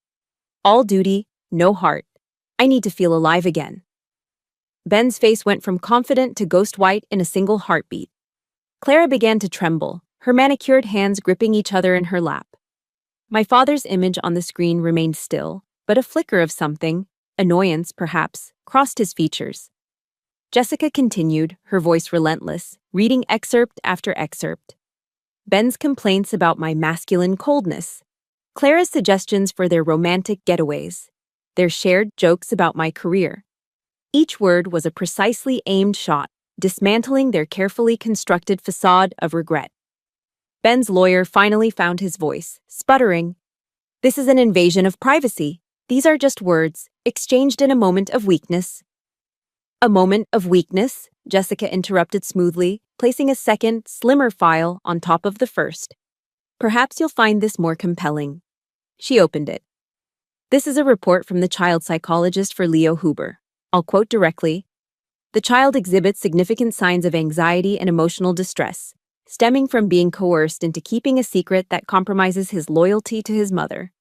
Speaker 1: All duty, no heart. I need to feel alive again. Ben's face went from confident to ghost white in a single heartbeat. Clara began to tremble, her manicured hands gripping each other in her lap. My father's image on the screen remained still, but a flicker of something, annoyance perhaps, crossed his features. Jessica continued, her voice relentless, reading excerpt after excerpt. Ben's complaints about my masculine coldness. Clara's suggestions for their romantic getaways. Their shared jokes about my career. Each word was a precisely aimed shot, dismantling their carefully constructed facade of regret. Ben's lawyer finally found his voice, sputtering. This is an invasion of privacy. These are just words, exchanged in a moment of weakness. A moment of weakness? Jessica interrupted smoothly, placing a second, slimmer file on top of the first. Perhaps you'll find this more compelling. She opened it. This is a report from the child psychologist for Leo Huber. I'll quote directly. The child exhibits significant signs of anxiety and emotional distress, stemming from being coerced into keeping a secret that compromises his loyalty to his mother.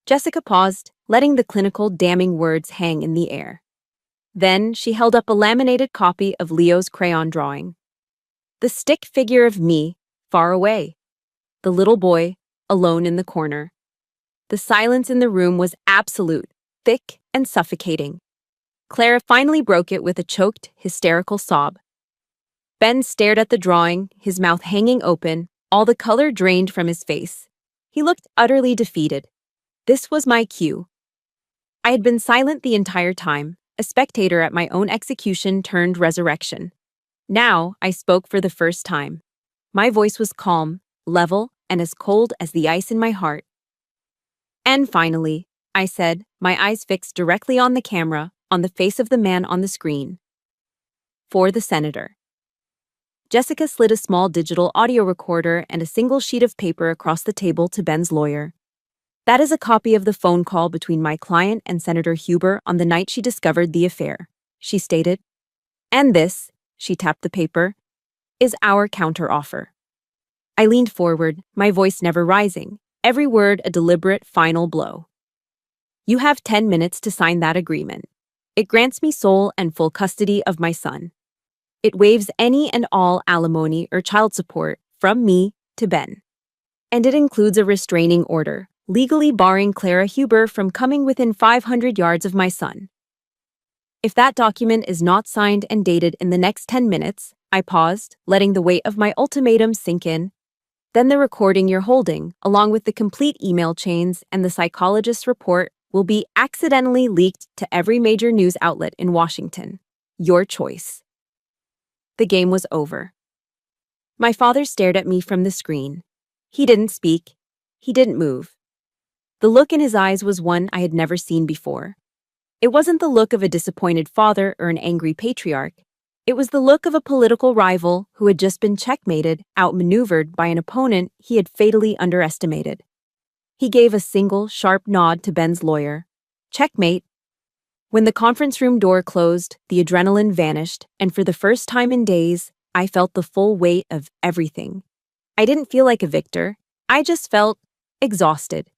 Speaker 1: Jessica paused, letting the clinical, damning words hang in the air. Then she held up a laminated copy of Leo's crayon drawing. The stick figure of me, far away. The little boy, alone in the corner. The silence in the room was absolute, thick and suffocating. Clara finally broke it with a choked, hysterical sob. Ben stared at the drawing, his mouth hanging open, all the color drained from his face. He looked utterly defeated. This was my cue. I had been silent the entire time, a spectator at my own execution turned resurrection. Now, I spoke for the first time. My voice was calm, level, and as cold as the ice in my heart. And finally, I said, my eyes fixed directly on the camera, on the face of the man on the screen. For the senator. Jessica slid a small digital audio recorder and a single sheet of paper across the table to Ben's lawyer. That is a copy of the phone call between my client and Senator Huber on the night she discovered the affair, she stated. And this, she tapped the paper, is our counteroffer. I leaned forward, my voice never rising, every word a deliberate final blow. You have 10 minutes to sign that agreement. It grants me sole and full custody of my son. It waives any and all alimony or child support from me to Ben. And it includes a restraining order, legally barring Clara Huber from coming within 500 yards of my son. If that document is not signed and dated in the next 10 minutes, I paused, letting the weight of my ultimatum sink in. Then the recording you're holding, along with the complete email chains and the psychologist's report, will be accidentally leaked to every major news outlet in Washington. Your choice. The game was over. My father stared at me from the screen. He didn't speak. He didn't move. The look in his eyes was one I had never seen before. It wasn't the look of a disappointed father or an angry patriarch. It was the look of a political rival who had just been checkmated, outmaneuvered by an opponent he had fatally underestimated. He gave a single, sharp nod to Ben's lawyer. Checkmate. When the conference room door closed, the adrenaline vanished, and for the first time in days, I felt the full weight of everything. I didn't feel like a victor. I just felt exhausted.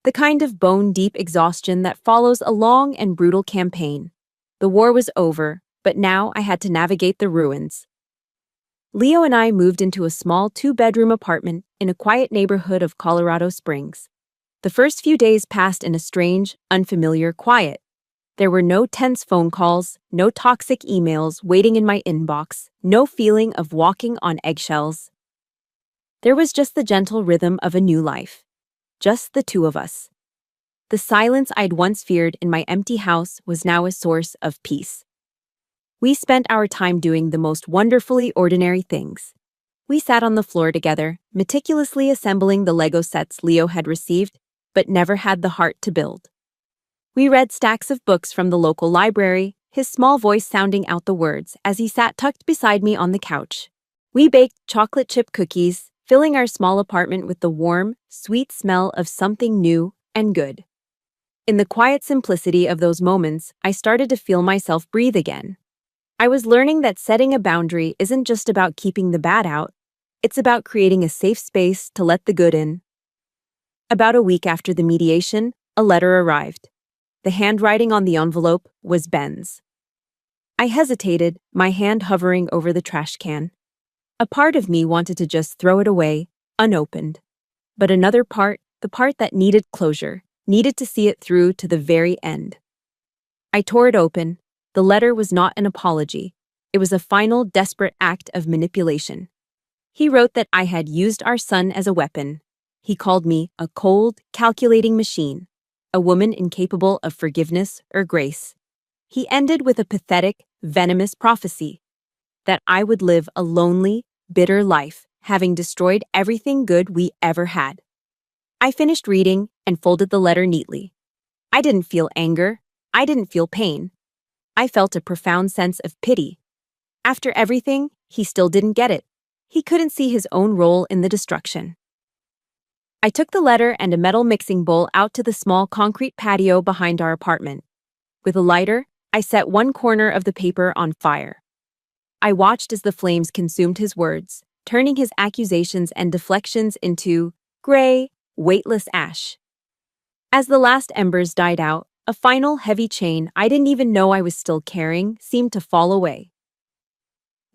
Speaker 1: The kind of bone-deep exhaustion that follows a long and brutal campaign. The war was over, but now I had to navigate the ruins. Leo and I moved into a small 2-bedroom apartment in a quiet neighborhood of Colorado Springs. The first few days passed in a strange, unfamiliar quiet. There were no tense phone calls, no toxic emails waiting in my inbox, no feeling of walking on eggshells. There was just the gentle rhythm of a new life. Just the two of us. The silence I'd once feared in my empty house was now a source of peace. We spent our time doing the most wonderfully ordinary things. We sat on the floor together, meticulously assembling the Lego sets Leo had received, but never had the heart to build. We read stacks of books from the local library, his small voice sounding out the words as he sat tucked beside me on the couch. We baked chocolate chip cookies, filling our small apartment with the warm, sweet smell of something new and good. In the quiet simplicity of those moments, I started to feel myself breathe again. I was learning that setting a boundary isn't just about keeping the bad out, it's about creating a safe space to let the good in. About a week after the mediation, a letter arrived. The handwriting on the envelope was Ben's. I hesitated, my hand hovering over the trash can. A part of me wanted to just throw it away, unopened. But another part, the part that needed closure, needed to see it through to the very end. I tore it open. The letter was not an apology. It was a final, desperate act of manipulation. He wrote that I had used our son as a weapon. He called me a cold, calculating machine, a woman incapable of forgiveness or grace. He ended with a pathetic, venomous prophecy that I would live a lonely, bitter life, having destroyed everything good we ever had. I finished reading and folded the letter neatly. I didn't feel anger. I didn't feel pain. I felt a profound sense of pity. After everything, he still didn't get it. He couldn't see his own role in the destruction. I took the letter and a metal mixing bowl out to the small concrete patio behind our apartment. With a lighter, I set one corner of the paper on fire. I watched as the flames consumed his words, turning his accusations and deflections into gray, weightless ash. As the last embers died out, a final heavy chain I didn't even know I was still carrying seemed to fall away.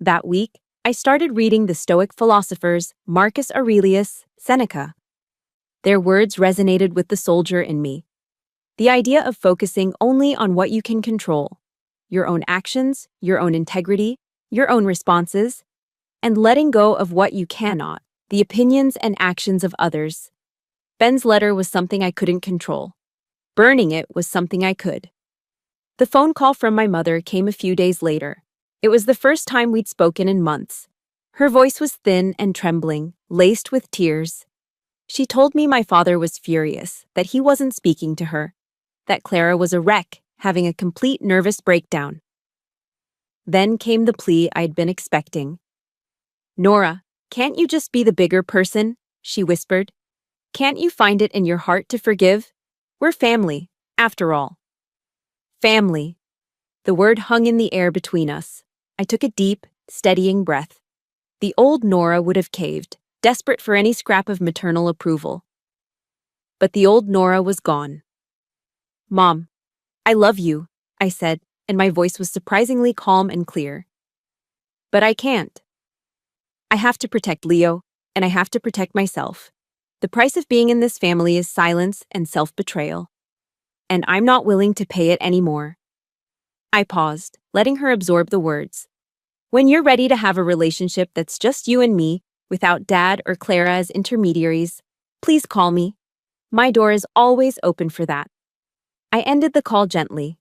Speaker 1: That week, I started reading the Stoic philosophers Marcus Aurelius, Seneca. Their words resonated with the soldier in me. The idea of focusing only on what you can control, your own actions, your own integrity, your own responses, and letting go of what you cannot, the opinions and actions of others. Ben's letter was something I couldn't control. Burning it was something I could. The phone call from my mother came a few days later. It was the first time we'd spoken in months. Her voice was thin and trembling, laced with tears. She told me my father was furious, that he wasn't speaking to her, that Clara was a wreck, having a complete nervous breakdown. Then came the plea I'd been expecting. "Nora, can't you just be the bigger person?" she whispered. "Can't you find it in your heart to forgive? We're family, after all." Family. The word hung in the air between us. I took a deep, steadying breath. The old Nora would have caved, desperate for any scrap of maternal approval. But the old Nora was gone. "Mom, I love you," I said, and my voice was surprisingly calm and clear. "But I can't. I have to protect Leo, and I have to protect myself. The price of being in this family is silence and self-betrayal. And I'm not willing to pay it anymore." I paused, letting her absorb the words. "When you're ready to have a relationship that's just you and me, without Dad or Clara as intermediaries, please call me. My door is always open for that." I ended the call gently.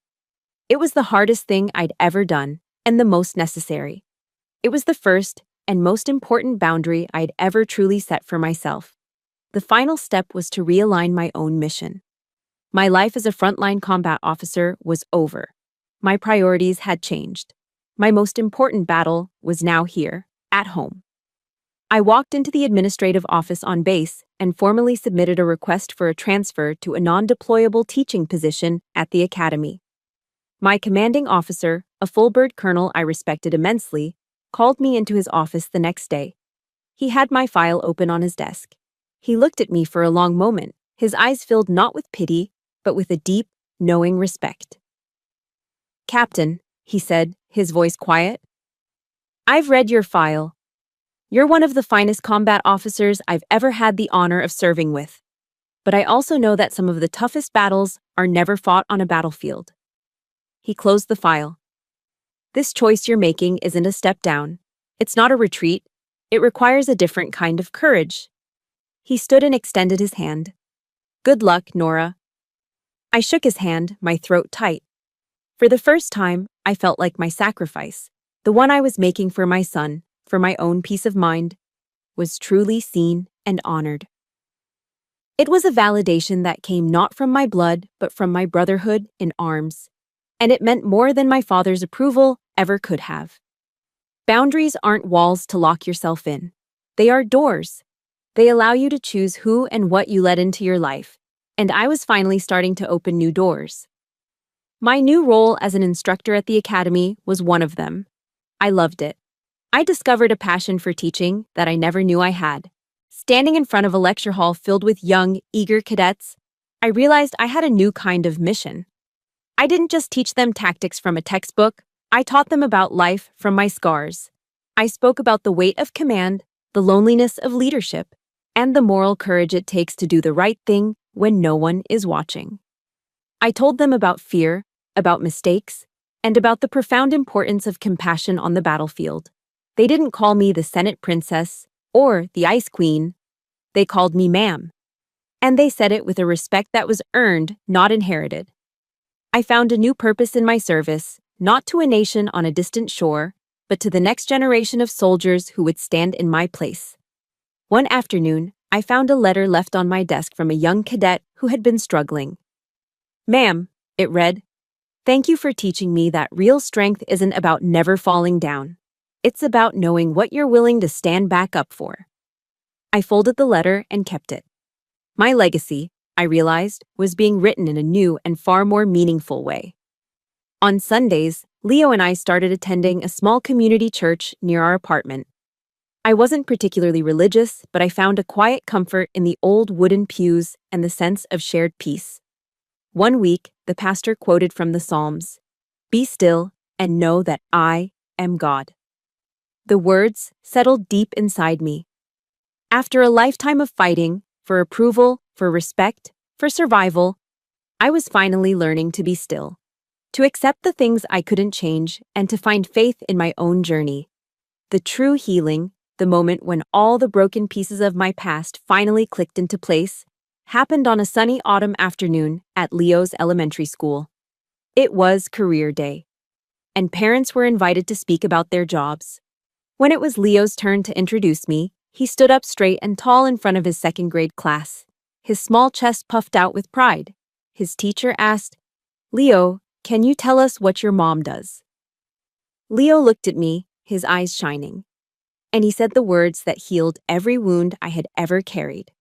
Speaker 1: It was the hardest thing I'd ever done, and the most necessary. It was the first and most important boundary I'd ever truly set for myself. The final step was to realign my own mission. My life as a frontline combat officer was over. My priorities had changed. My most important battle was now here, at home. I walked into the administrative office on base and formally submitted a request for a transfer to a non-deployable teaching position at the academy. My commanding officer, a full-bird colonel I respected immensely, called me into his office the next day. He had my file open on his desk. He looked at me for a long moment, his eyes filled not with pity, but with a deep, knowing respect. "Captain," he said, his voice quiet, "I've read your file. You're one of the finest combat officers I've ever had the honor of serving with. But I also know that some of the toughest battles are never fought on a battlefield." He closed the file. "This choice you're making isn't a step down. It's not a retreat. It requires a different kind of courage." He stood and extended his hand. "Good luck, Nora." I shook his hand, my throat tight. For the first time, I felt like my sacrifice, the one I was making for my son, for my own peace of mind, was truly seen and honored. It was a validation that came not from my blood, but from my brotherhood in arms. And it meant more than my father's approval ever could have. Boundaries aren't walls to lock yourself in. They are doors. They allow you to choose who and what you let into your life. And I was finally starting to open new doors. My new role as an instructor at the academy was one of them. I loved it. I discovered a passion for teaching that I never knew I had. Standing in front of a lecture hall filled with young, eager cadets, I realized I had a new kind of mission. I didn't just teach them tactics from a textbook, I taught them about life from my scars. I spoke about the weight of command, the loneliness of leadership, and the moral courage it takes to do the right thing when no one is watching. I told them about fear, about mistakes, and about the profound importance of compassion on the battlefield. They didn't call me the Senate Princess or the Ice Queen. They called me ma'am. And they said it with a respect that was earned, not inherited. I found a new purpose in my service, not to a nation on a distant shore, but to the next generation of soldiers who would stand in my place. One afternoon, I found a letter left on my desk from a young cadet who had been struggling. "Ma'am," it read, "thank you for teaching me that real strength isn't about never falling down. It's about knowing what you're willing to stand back up for." I folded the letter and kept it. My legacy, I realized, was being written in a new and far more meaningful way. On Sundays, Leo and I started attending a small community church near our apartment. I wasn't particularly religious, but I found a quiet comfort in the old wooden pews and the sense of shared peace. One week, the pastor quoted from the Psalms, "Be still and know that I am God." The words settled deep inside me. After a lifetime of fighting, for approval, for respect, for survival, I was finally learning to be still, to accept the things I couldn't change, and to find faith in my own journey. The true healing, the moment when all the broken pieces of my past finally clicked into place, happened on a sunny autumn afternoon at Leo's elementary school. It was career day, and parents were invited to speak about their jobs. When it was Leo's turn to introduce me, he stood up straight and tall in front of his second-grade class, his small chest puffed out with pride. His teacher asked, "Leo, can you tell us what your mom does?" Leo looked at me, his eyes shining, and he said the words that healed every wound I had ever carried.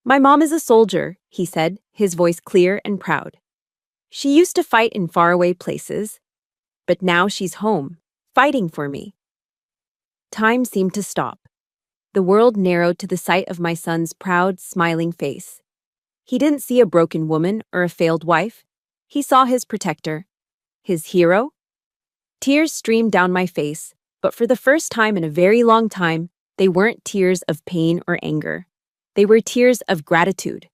Speaker 1: "My mom is a soldier," he said, his voice clear and proud. "She used to fight in faraway places, but now she's home, fighting for me." Time seemed to stop. The world narrowed to the sight of my son's proud, smiling face. He didn't see a broken woman or a failed wife. He saw his protector, his hero. Tears streamed down my face, but for the first time in a very long time, they weren't tears of pain or anger. They were tears of gratitude.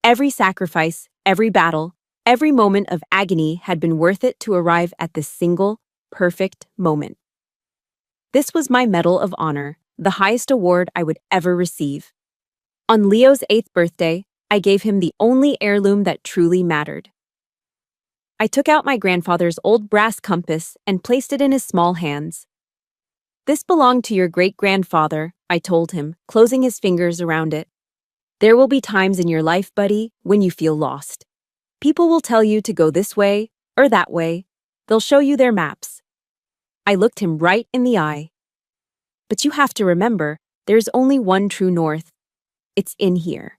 Speaker 1: Every sacrifice, every battle, every moment of agony had been worth it to arrive at this single, perfect moment. This was my Medal of Honor, the highest award I would ever receive. On Leo's 8th birthday, I gave him the only heirloom that truly mattered. I took out my grandfather's old brass compass and placed it in his small hands. "This belonged to your great-grandfather," I told him, closing his fingers around it. "There will be times in your life, buddy, when you feel lost. People will tell you to go this way or that way. They'll show you their maps. I looked him right in the eye. But you have to remember, there's only one true north. It's in here.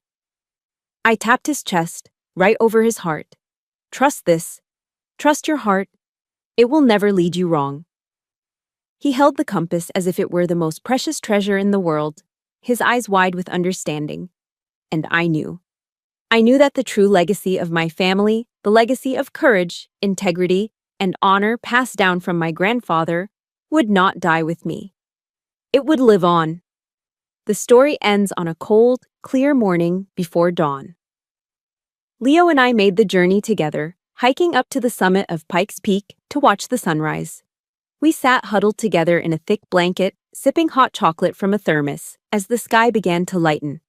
Speaker 1: I tapped his chest, right over his heart. Trust this. Trust your heart. It will never lead you wrong. He held the compass as if it were the most precious treasure in the world, his eyes wide with understanding. And I knew. I knew that the true legacy of my family, the legacy of courage, integrity, and honor passed down from my grandfather, would not die with me. It would live on. The story ends on a cold, clear morning before dawn. Leo and I made the journey together, hiking up to the summit of Pikes Peak to watch the sunrise. We sat huddled together in a thick blanket, sipping hot chocolate from a thermos, as the sky began to lighten.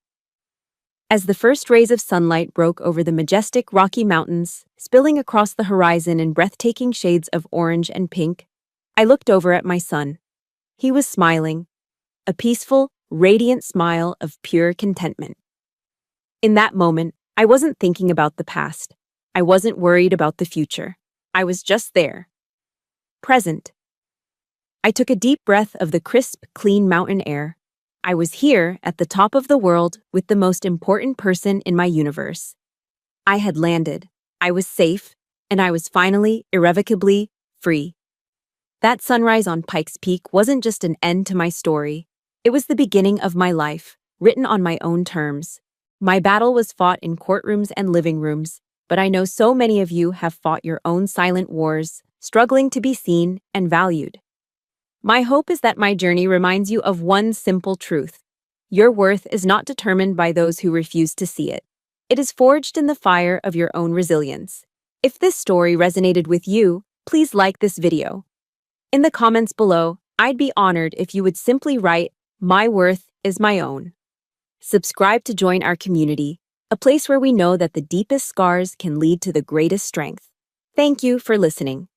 Speaker 1: As the first rays of sunlight broke over the majestic Rocky Mountains, spilling across the horizon in breathtaking shades of orange and pink, I looked over at my son. He was smiling, a peaceful, radiant smile of pure contentment. In that moment, I wasn't thinking about the past. I wasn't worried about the future. I was just there. Present. I took a deep breath of the crisp, clean mountain air. I was here at the top of the world with the most important person in my universe. I had landed. I was safe, and I was finally, irrevocably, free. That sunrise on Pikes Peak wasn't just an end to my story. It was the beginning of my life, written on my own terms. My battle was fought in courtrooms and living rooms, but I know so many of you have fought your own silent wars, struggling to be seen and valued. My hope is that my journey reminds you of one simple truth. Your worth is not determined by those who refuse to see it. It is forged in the fire of your own resilience. If this story resonated with you, please like this video. In the comments below, I'd be honored if you would simply write, "My worth is my own." Subscribe to join our community, a place where we know that the deepest scars can lead to the greatest strength. Thank you for listening.